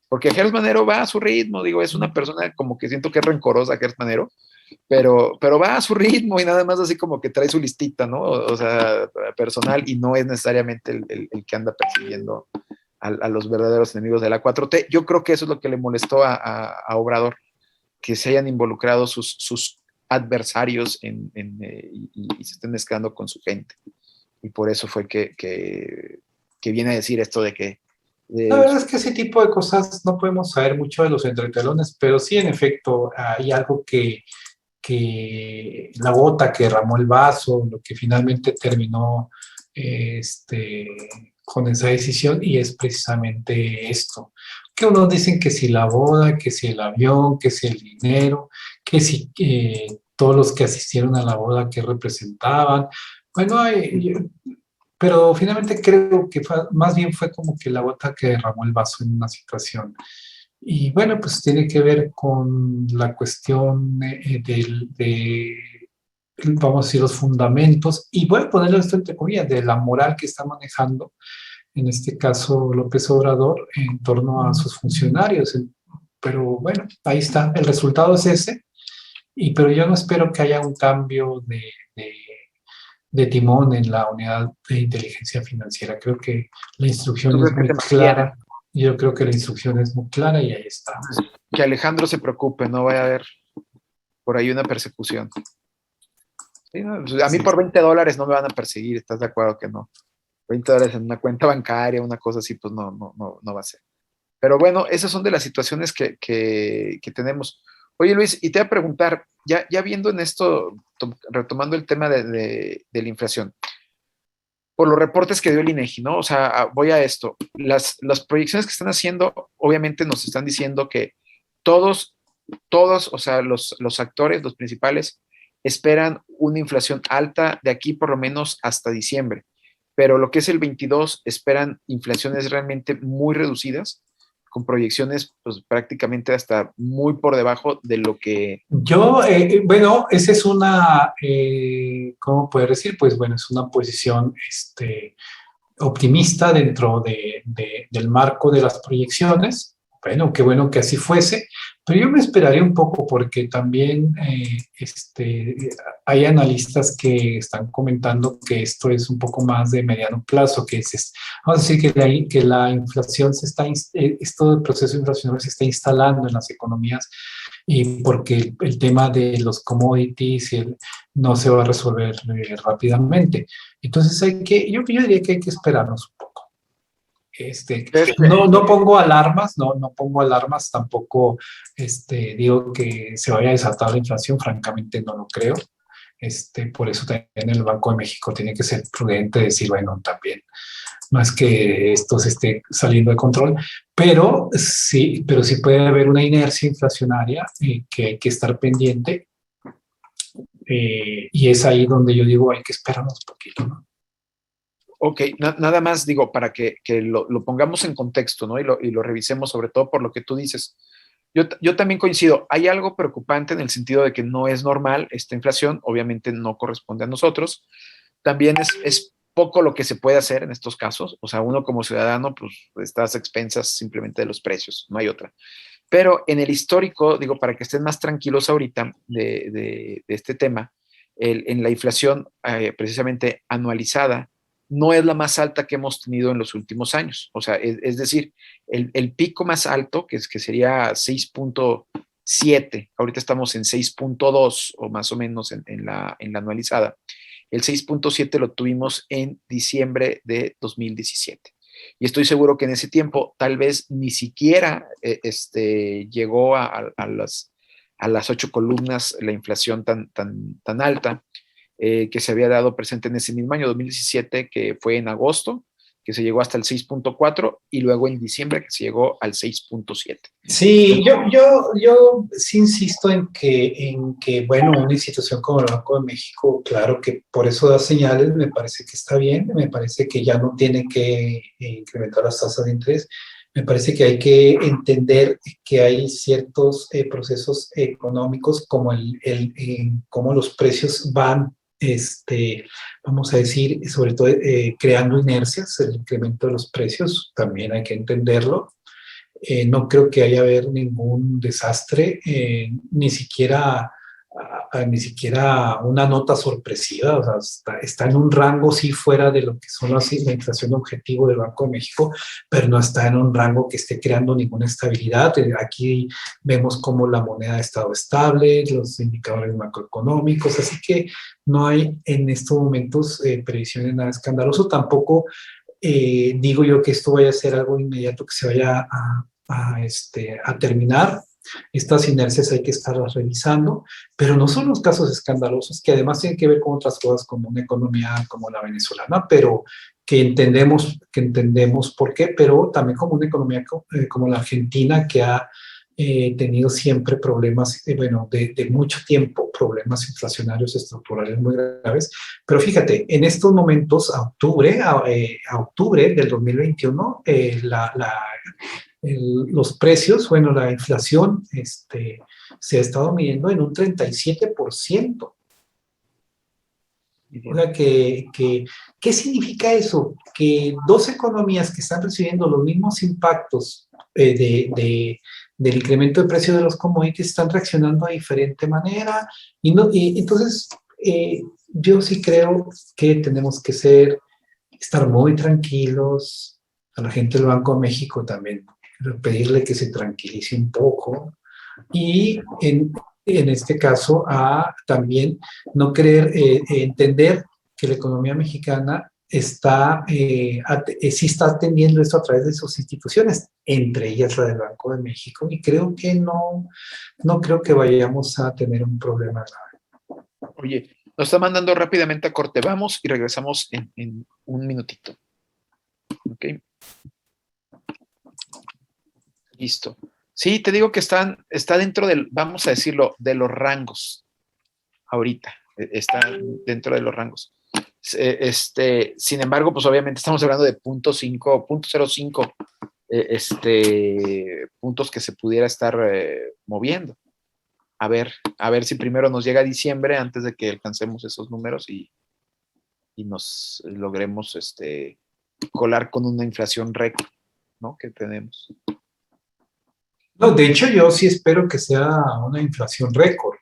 porque Gers Manero va a su ritmo, digo, es una persona como que siento que es rencorosa, Gers Manero, pero va a su ritmo y nada más así como que trae su listita, ¿no? O sea, personal, y no es necesariamente el que anda persiguiendo a los verdaderos enemigos de la 4T. Yo creo que eso es lo que le molestó a Obrador, que se hayan involucrado sus adversarios y se estén mezclando con su gente. Y por eso fue que viene a decir esto de que... La verdad es que ese tipo de cosas no podemos saber mucho de los entretelones, pero sí, en efecto, hay algo que la gota que derramó el vaso, lo que finalmente terminó con esa decisión, y es precisamente esto. Que unos dicen que si la boda, que si el avión, que si el dinero, que si todos los que asistieron a la boda que representaban. Bueno, pero finalmente creo que más bien fue como que la gota que derramó el vaso en una situación. Y bueno, pues tiene que ver con la cuestión vamos a decir, los fundamentos, y voy a ponerlo esto entre comillas, de la moral que está manejando, en este caso López Obrador, en torno a sus funcionarios. Pero bueno, ahí está, el resultado es ese, pero yo no espero que haya un cambio de timón en la unidad de inteligencia financiera. Creo que la instrucción es muy clara. Yo creo que la instrucción es muy clara y ahí está. Que Alejandro se preocupe, no vaya a haber por ahí una persecución. ¿Sí, no? A mí por $20 no me van a perseguir, ¿estás de acuerdo que no? $20 en una cuenta bancaria, una cosa así, pues no va a ser. Pero bueno, esas son de las situaciones que tenemos. Oye, Luis, y te voy a preguntar, ya viendo en esto, retomando el tema de la inflación, por los reportes que dio el INEGI, ¿no? O sea, voy a esto. Las proyecciones que están haciendo, obviamente nos están diciendo que todos, o sea, los actores, los principales, esperan una inflación alta de aquí por lo menos hasta diciembre. Pero lo que es el 22, esperan inflaciones realmente muy reducidas, con proyecciones pues prácticamente hasta muy por debajo de lo que... Bueno, esa es una, ¿cómo poder decir? Pues bueno, es una posición optimista dentro del marco de las proyecciones. Bueno, qué bueno que así fuese, Pero yo me esperaría un poco porque también hay analistas que están comentando que esto es un poco más de mediano plazo, vamos a decir que la inflación esto del proceso inflacionario se está instalando en las economías y porque el tema de los commodities no se va a resolver rápidamente. Entonces yo diría que hay que esperarnos un poco. No pongo alarmas, no pongo alarmas, tampoco digo que se vaya a desatar la inflación, francamente no lo creo. Por eso también el Banco de México tiene que ser prudente, decir, bueno, también no es que esto se esté saliendo de control, pero sí puede haber una inercia inflacionaria que hay que estar pendiente, y es ahí donde yo digo hay que esperarnos un poquito, ¿no? Ok, nada más digo, para que lo pongamos en contexto, ¿no? Y lo revisemos, sobre todo por lo que tú dices. Yo también coincido, hay algo preocupante en el sentido de que no es normal esta inflación, obviamente no corresponde a nosotros. También es poco lo que se puede hacer en estos casos, o sea, uno como ciudadano, pues estás a expensas simplemente de los precios, no hay otra. Pero en el histórico, digo, para que estén más tranquilos ahorita de este tema, en la inflación precisamente anualizada, no es la más alta que hemos tenido en los últimos años. O sea, es decir, el pico más alto, que sería 6.7, ahorita estamos en 6.2 o más o menos en la anualizada. El 6.7 lo tuvimos en diciembre de 2017. Y estoy seguro que en ese tiempo tal vez ni siquiera llegó a las 8 columnas la inflación tan alta que se había dado presente en ese mismo año 2017, que fue en agosto, que se llegó hasta el 6.4 y luego en diciembre que se llegó al 6.7. Sí, yo sí insisto en que, bueno, una institución como el Banco de México, claro que por eso da señales, me parece que está bien, me parece que ya no tiene que incrementar las tasas de interés, me parece que hay que entender que hay ciertos procesos económicos como cómo los precios van, vamos a decir, sobre todo creando inercias, el incremento de los precios, también hay que entenderlo. No creo que haya haber ningún desastre, ni siquiera una nota sorpresiva, o sea, está en un rango sí fuera de lo que son la inflación objetivo del Banco de México, pero no está en un rango que esté creando ninguna estabilidad. Aquí vemos cómo la moneda ha estado estable, los indicadores macroeconómicos, así que no hay en estos momentos previsiones nada escandaloso, tampoco digo yo que esto vaya a ser algo inmediato que se vaya a terminar. Estas inercias hay que estarlas revisando, pero no son los casos escandalosos, que además tienen que ver con otras cosas como una economía como la venezolana, pero que entendemos por qué, pero también como una economía como la Argentina, que ha tenido siempre problemas, bueno, de mucho tiempo, problemas inflacionarios estructurales muy graves. Pero fíjate, en estos momentos, a octubre del 2021, los precios, bueno, la inflación se ha estado midiendo en un 37%. O sea, ¿qué significa eso? Que dos economías que están recibiendo los mismos impactos del incremento de precio de los commodities están reaccionando de diferente manera. Y entonces, yo sí creo que tenemos que estar muy tranquilos. A la gente del Banco de México también pedirle que se tranquilice un poco. Y en este caso, también no querer entender que la economía mexicana sí está atendiendo esto a través de sus instituciones, entre ellas la del Banco de México, y creo que no creo que vayamos a tener un problema grave. Oye, nos está mandando rápidamente a corte. Vamos y regresamos en un minutito. Ok. Listo. Sí, te digo que está dentro vamos a decirlo, de los rangos ahorita. Está dentro de los rangos. Sin embargo, pues obviamente estamos hablando de 0.05 puntos que se pudiera estar moviendo. A ver si primero nos llega diciembre antes de que alcancemos esos números y nos logremos colar con una inflación récord, ¿no? Que tenemos. No, de hecho yo sí espero que sea una inflación récord,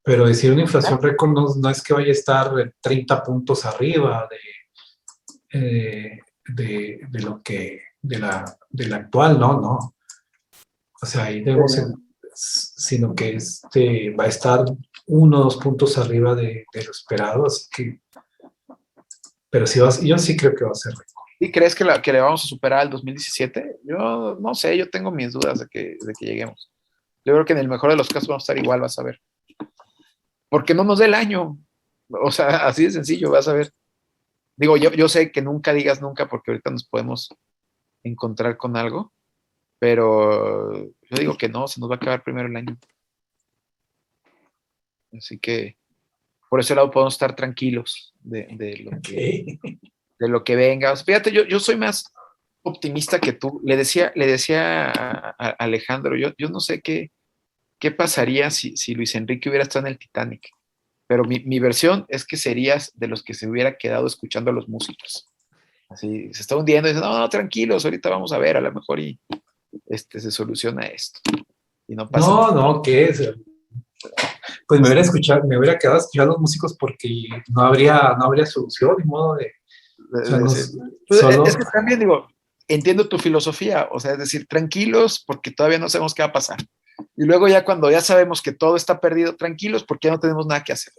pero decir una inflación récord no es que vaya a estar 30 puntos arriba de lo que, de la actual, no. O sea, ahí debemos, sino que va a estar 1 o 2 puntos arriba de lo esperado, así que, pero sí yo sí creo que va a ser récord. ¿Y crees que le vamos a superar al 2017? Yo no sé, yo tengo mis dudas de que lleguemos. Yo creo que en el mejor de los casos vamos a estar igual, vas a ver. Porque no nos dé el año. O sea, así de sencillo, vas a ver. Digo, yo sé que nunca digas nunca porque ahorita nos podemos encontrar con algo, pero yo digo que no, se nos va a acabar primero el año. Así que por ese lado podemos estar tranquilos de lo que venga. Fíjate, yo soy más optimista que tú. Le decía a Alejandro, yo no sé qué pasaría si Luis Enrique hubiera estado en el Titanic, pero mi versión es que serías de los que se hubiera quedado escuchando a los músicos. Así, se está hundiendo y dice, no, tranquilos, ahorita vamos a ver, a lo mejor se soluciona esto. Y no pasa nada. No, ¿qué es? Pues me hubiera quedado a escuchar a los músicos porque no habría solución, ni modo de... O sea, Pues es que también digo, entiendo tu filosofía, o sea, es decir, tranquilos porque todavía no sabemos qué va a pasar. Y luego ya cuando ya sabemos que todo está perdido, tranquilos porque ya no tenemos nada que hacer.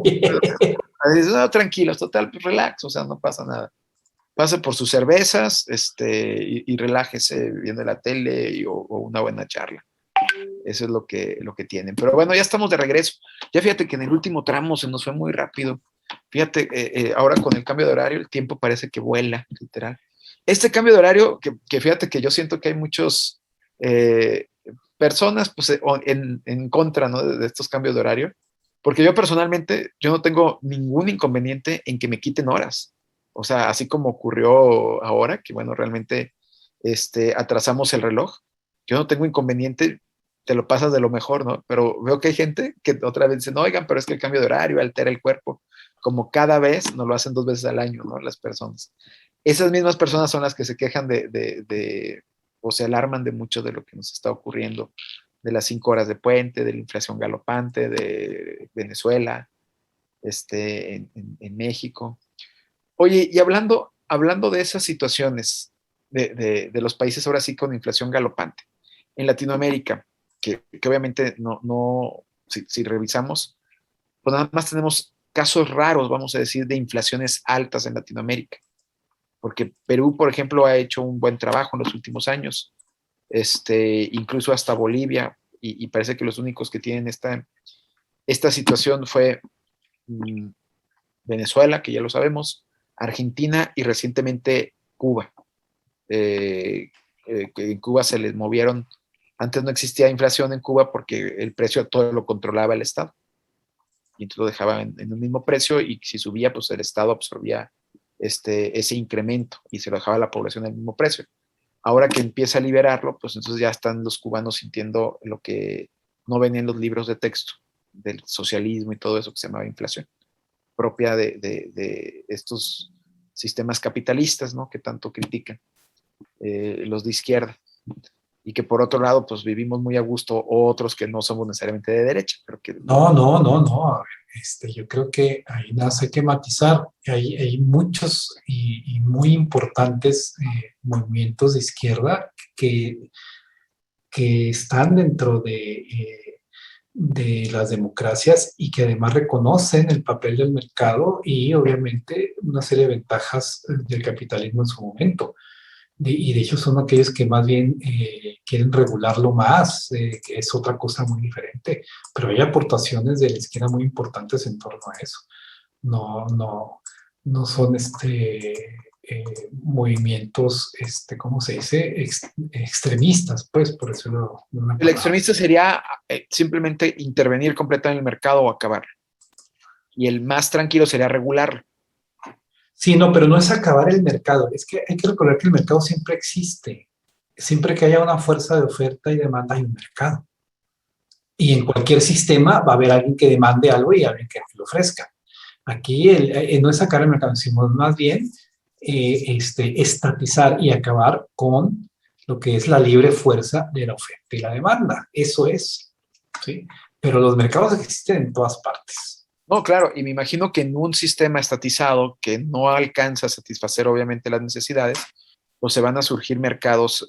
Dices, no, tranquilos, total, pues relax, o sea, no pasa nada. Pase por sus cervezas y relájese viendo la tele o una buena charla. Eso es lo que tienen. Pero bueno, ya estamos de regreso. Ya fíjate que en el último tramo se nos fue muy rápido. Fíjate, ahora con el cambio de horario, el tiempo parece que vuela, literal. Este cambio de horario, que fíjate que yo siento que hay muchos personas pues, en contra, ¿no? de estos cambios de horario, porque yo personalmente, yo no tengo ningún inconveniente en que me quiten horas. O sea, así como ocurrió ahora, que bueno, realmente atrasamos el reloj, yo no tengo inconveniente, te lo pasas de lo mejor, ¿no? Pero veo que hay gente que otra vez dicen, oigan, pero es que el cambio de horario altera el cuerpo, como cada vez nos lo hacen 2 veces al año, ¿no? Las personas. Esas mismas personas son las que se quejan o se alarman de mucho de lo que nos está ocurriendo, de las 5 horas de puente, de la inflación galopante, de Venezuela, en México. Oye, y hablando de esas situaciones de los países ahora sí con inflación galopante, en Latinoamérica, que obviamente si revisamos, pues nada más tenemos casos raros, vamos a decir, de inflaciones altas en Latinoamérica, porque Perú, por ejemplo, ha hecho un buen trabajo en los últimos años, incluso hasta Bolivia, y parece que los únicos que tienen esta situación fue Venezuela, que ya lo sabemos, Argentina y recientemente Cuba. Que en Cuba se les movieron, antes no existía inflación en Cuba porque el precio todo lo controlaba el Estado. Y entonces lo dejaba en un mismo precio y si subía, pues el Estado absorbía ese incremento y se lo dejaba a la población al mismo precio. Ahora que empieza a liberarlo, pues entonces ya están los cubanos sintiendo lo que no ven en los libros de texto del socialismo y todo eso que se llamaba inflación, propia de estos sistemas capitalistas, ¿no? Que tanto critican los de izquierda. Y que por otro lado, pues vivimos muy a gusto otros que no somos necesariamente de derecha. Pero que... No. A ver, yo creo que ahí nada hay que matizar. Hay muchos y muy importantes movimientos de izquierda que están dentro de las democracias y que además reconocen el papel del mercado y obviamente una serie de ventajas del capitalismo en su momento. Y de hecho son aquellos que más bien quieren regularlo más, que es otra cosa muy diferente. Pero hay aportaciones de la izquierda muy importantes en torno a eso. No son movimientos, ¿cómo se dice? Extremistas, pues, por eso el extremista sería simplemente intervenir completamente en el mercado o acabar. Y el más tranquilo sería regularlo. Sí, no, pero no es acabar el mercado. Es que hay que recordar que el mercado siempre existe. Siempre que haya una fuerza de oferta y demanda, hay un mercado. Y en cualquier sistema va a haber alguien que demande algo y alguien que lo ofrezca. Aquí no es sacar el mercado, sino más bien estatizar y acabar con lo que es la libre fuerza de la oferta y la demanda. Eso es, ¿sí? Pero los mercados existen en todas partes. No, claro, y me imagino que en un sistema estatizado que no alcanza a satisfacer obviamente las necesidades, pues se van a surgir mercados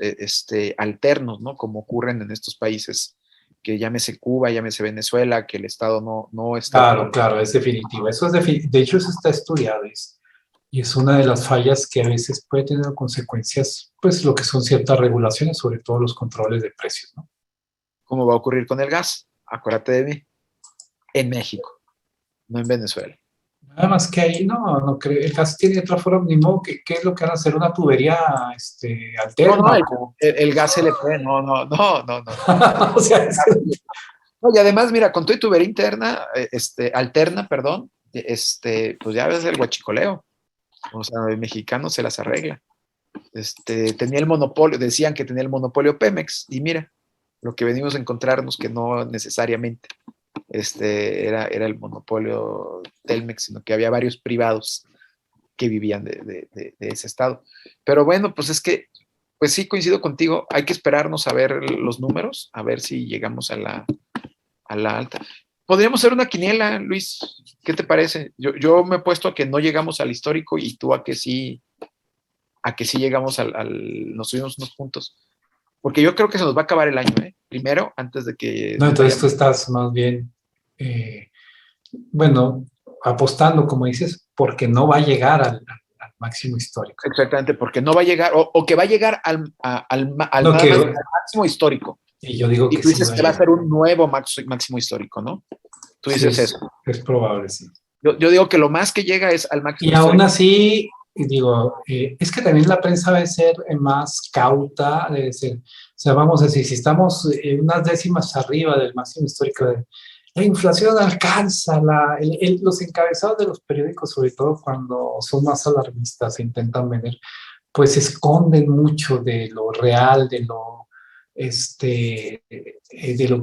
alternos, ¿no? Como ocurren en estos países, que llámese Cuba, llámese Venezuela, que el Estado no está... Claro, es definitivo. Eso es de hecho, eso está estudiado y es una de las fallas que a veces puede tener consecuencias, pues lo que son ciertas regulaciones, sobre todo los controles de precios, ¿no? ¿Cómo va a ocurrir con el gas? Acuérdate de mí. En México, no en Venezuela. Nada más que ahí no creo. El gas tiene otra forma, ni modo, ¿qué es lo que van a hacer? Una tubería alterna. No, el gas LP, no. O sea, No, y además, mira, con tu tubería interna, alterna, perdón, pues ya ves el huachicoleo. O sea, el mexicano se las arregla. Tenía el monopolio, decían que tenía el monopolio Pemex, y mira, lo que venimos a encontrarnos que no necesariamente era el monopolio Telmex, sino que había varios privados que vivían de ese estado. Pero bueno, pues es que, pues sí, coincido contigo, hay que esperarnos a ver los números, a ver si llegamos a la alta. Podríamos hacer una quiniela, Luis, ¿qué te parece? Yo me he puesto a que no llegamos al histórico y tú a que sí llegamos nos subimos unos puntos. Porque yo creo que se nos va a acabar el año, ¿eh? Primero, antes de que... No, entonces tú estás más bien, bueno, apostando, como dices, porque no va a llegar al máximo histórico. Exactamente, porque no va a llegar, o que va a llegar al máximo histórico. Y yo digo que tú dices que va a ser un nuevo máximo histórico, ¿no? Tú dices eso. Es probable, sí. Yo digo que lo más que llega es al máximo histórico. Y aún así, digo, es que también la prensa debe ser más cauta, debe ser, o sea, vamos a decir, si estamos unas décimas arriba del máximo histórico, la inflación alcanza, los encabezados de los periódicos, sobre todo cuando son más alarmistas e intentan vender, pues esconden mucho de lo real, de lo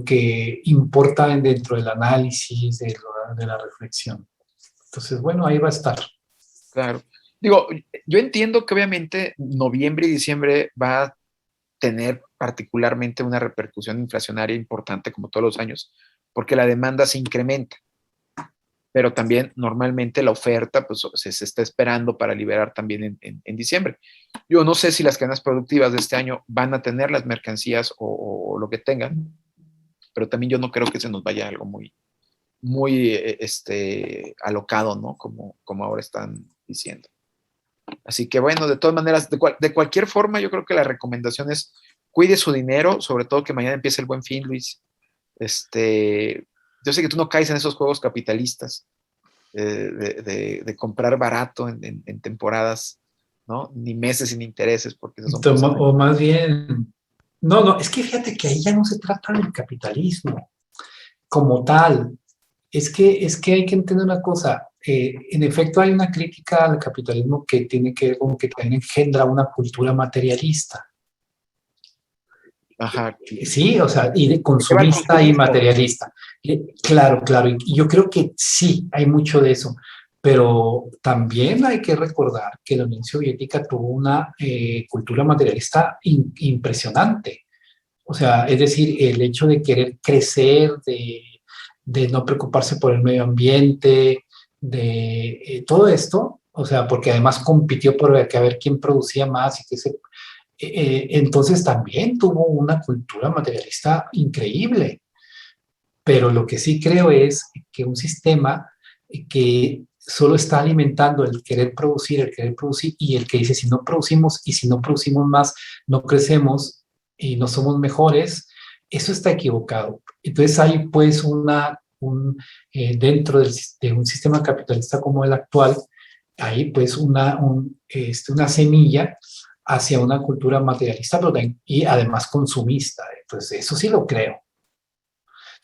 que importa dentro del análisis, de la reflexión. Entonces, bueno, ahí va a estar. Claro. Digo, yo entiendo que obviamente noviembre y diciembre va a tener particularmente una repercusión inflacionaria importante como todos los años, porque la demanda se incrementa, pero también normalmente la oferta pues, se está esperando para liberar también en diciembre. Yo no sé si las cadenas productivas de este año van a tener las mercancías o lo que tengan, pero también yo no creo que se nos vaya algo muy alocado, ¿no? Como ahora están diciendo. Así que bueno, de todas maneras, de cualquier forma, yo creo que la recomendación es cuide su dinero, sobre todo que mañana empiece el Buen Fin, Luis. Yo sé que tú no caes en esos juegos capitalistas de comprar barato en temporadas, ¿no? Ni meses sin intereses, porque esos son o más bien, no, es que fíjate que ahí ya no se trata del capitalismo como tal. Es que hay que entender una cosa. En efecto, hay una crítica al capitalismo que tiene que ver con que también engendra una cultura materialista. Ajá. Sí, o sea, y de consumista y materialista. Claro, y yo creo que sí, hay mucho de eso, pero también hay que recordar que la Unión Soviética tuvo una cultura materialista impresionante. O sea, es decir, el hecho de querer crecer, de no preocuparse por el medio ambiente, de todo esto, o sea, porque además compitió por a ver quién producía más y entonces también tuvo una cultura materialista increíble. Pero lo que sí creo es que un sistema que solo está alimentando el querer producir, y el que dice si no producimos y si no producimos más, no crecemos y no somos mejores, eso está equivocado. Entonces hay pues dentro de un sistema capitalista como el actual, hay pues una semilla hacia una cultura materialista y además consumista. Entonces eso sí lo creo.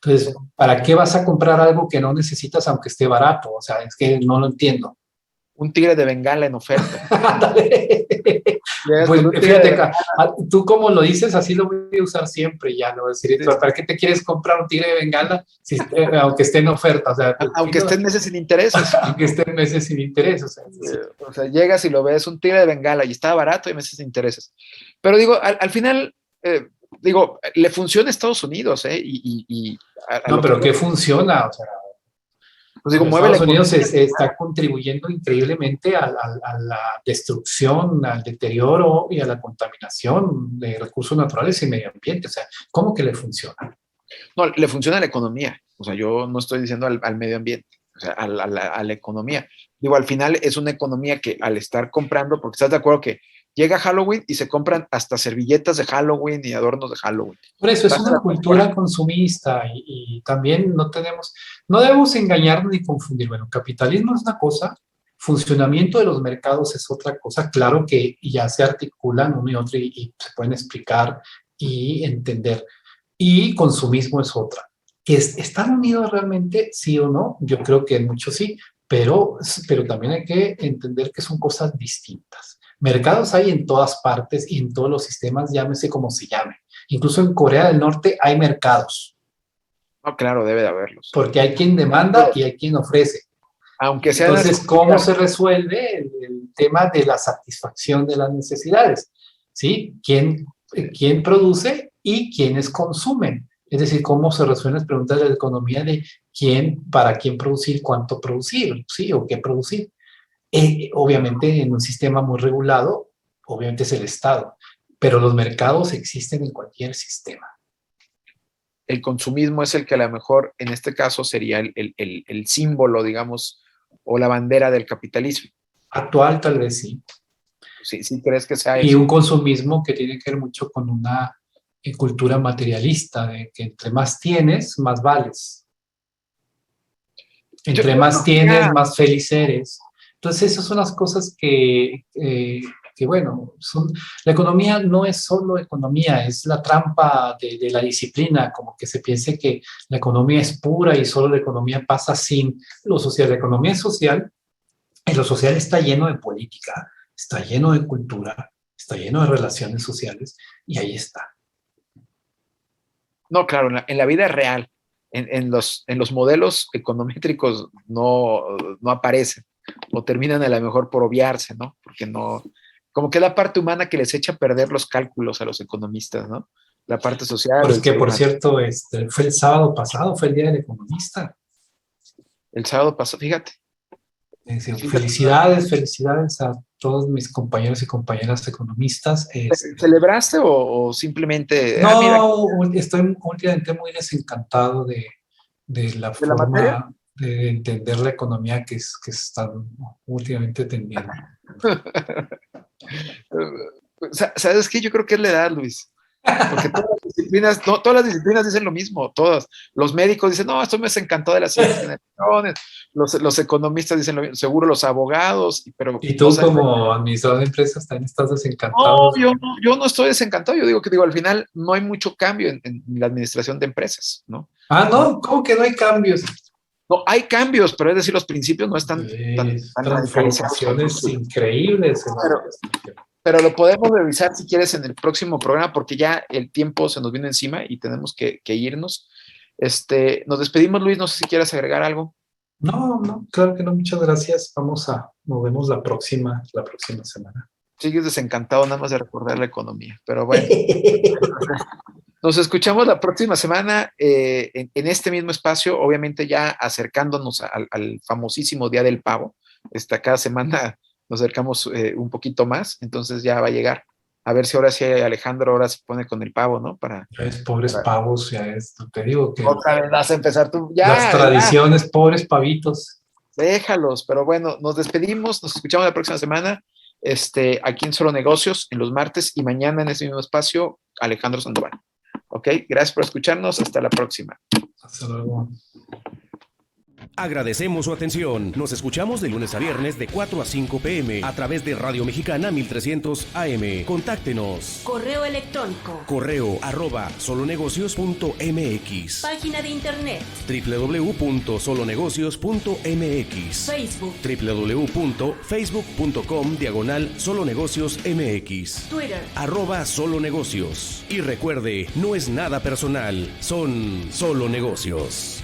Entonces, ¿para qué vas a comprar algo que no necesitas aunque esté barato? O sea, es que no lo entiendo. Un tigre de Bengala en oferta. Llegas Pues con un tigre fíjate, de bengala. tú como lo dices, así lo voy a usar siempre, ya no voy a decir, Sí. ¿para qué te quieres comprar un tigre de Bengala si, aunque esté en oferta? O sea, Aunque estén meses sin intereses. aunque esté en meses sin interés, o sea, O sea, llegas y lo ves, un tigre de bengala y está barato y meses sin intereses. Pero digo, al final, digo, le funciona a Estados Unidos, ¿eh? A no, lo pero que, ¿qué funciona? O sea, pues digo, mueve la Estados Unidos economía. está contribuyendo increíblemente a la destrucción, al deterioro y a la contaminación de recursos naturales y medio ambiente. O sea, ¿cómo que le funciona? No, le funciona a la economía. O sea, yo no estoy diciendo al medio ambiente, o sea, a la economía. Digo, al final es una economía que al estar comprando, porque estás de acuerdo que llega Halloween y se compran hasta servilletas de Halloween y adornos de Halloween. Por eso es Vas a una la cultura compra. consumista y también no debemos engañarnos ni confundir. Bueno, capitalismo es una cosa, funcionamiento de los mercados es otra cosa. Claro que ya se articulan uno y otro y se pueden explicar y entender. Y consumismo es otra. ¿Están unidos realmente, sí o no? Yo creo que en muchos sí, pero también hay que entender que son cosas distintas. Mercados hay en todas partes y en todos los sistemas, llámese como se llame. Incluso en Corea del Norte hay mercados, No, claro, debe de haberlos. porque hay quien demanda y hay quien ofrece. Aunque sean Entonces, ¿cómo se resuelve el tema de la satisfacción de las necesidades? ¿Sí? ¿Quién produce y quiénes consumen? Es decir, ¿cómo se resuelven las preguntas de la economía de para quién producir, cuánto producir, ¿sí? O qué producir. Obviamente, en un sistema muy regulado, obviamente es el Estado, pero los mercados existen en cualquier sistema. el consumismo es el que a lo mejor en este caso sería el símbolo, digamos, o la bandera del capitalismo. Actual, tal vez sí. ¿Sí crees que sea Y eso? un consumismo que tiene que ver mucho con una cultura materialista, de que entre más tienes, más vales. Entre más tienes, más feliz eres. Entonces, esas son las cosas bueno, la economía no es solo economía, es la trampa de la disciplina, como que se piense que la economía es pura y solo la economía pasa sin lo social. La economía es social y lo social está lleno de política, está lleno de cultura, está lleno de relaciones sociales y ahí está. No, claro, en la vida real, en los modelos econométricos no aparecen o terminan a lo mejor por obviarse, ¿no? Porque no, como que la parte humana que les echa a perder los cálculos a los economistas, ¿no? La parte social. Pues que, por cierto, fue el sábado pasado, fue el Día del Economista. El sábado pasó, fíjate. Felicidades a todos mis compañeros y compañeras economistas. ¿Celebraste o simplemente? No, Mira, estoy últimamente muy desencantado de la ¿de la materia? forma de entender la economía que están últimamente teniendo. ¿Sabes qué? Yo creo que es la edad, Luis. Porque todas las disciplinas dicen lo mismo, todas. Los médicos dicen, no, esto me desencantó de las siguientes generaciones. Los economistas dicen lo mismo, seguro los abogados, pero... Y tú, como administrador de empresas, también estás desencantado. No, yo no estoy desencantado. Yo digo que al final no hay mucho cambio en la administración de empresas, ¿no? Ah, no, ¿cómo que no hay cambios? No, hay cambios, pero es decir, los principios no están tan transformaciones increíbles. Pero lo podemos revisar si quieres en el próximo programa, porque ya el tiempo se nos viene encima y tenemos que irnos. Nos despedimos, Luis, no sé si quieres agregar algo. No, claro que no, muchas gracias. Nos vemos la próxima semana. Sigues desencantado nada más de recordar la economía, pero bueno. Nos escuchamos la próxima semana en este mismo espacio, obviamente ya acercándonos al famosísimo Día del Pavo. Cada semana nos acercamos un poquito más, entonces ya va a llegar. A ver si ahora sí Alejandro ahora se pone con el pavo, ¿no? Pobres pavos, ya te digo que... Otra vez vas a empezar tú. Ya, las tradiciones, pobres pavitos. Déjalos, pero bueno, nos despedimos, nos escuchamos la próxima semana, aquí en Solo Negocios, en los martes, y mañana en este mismo espacio, Alejandro Sandoval. Ok, gracias por escucharnos, hasta la próxima. Hasta luego. Agradecemos su atención. Nos escuchamos de lunes a viernes de 4 a 5 p.m. a través de Radio Mexicana 1300 AM. Contáctenos. Correo electrónico. Correo @solonegocios.mx. Página de internet. www.solonegocios.mx. Facebook. www.facebook.com/solonegociosmx. Twitter. @solonegocios. Y recuerde, no es nada personal, son solo negocios.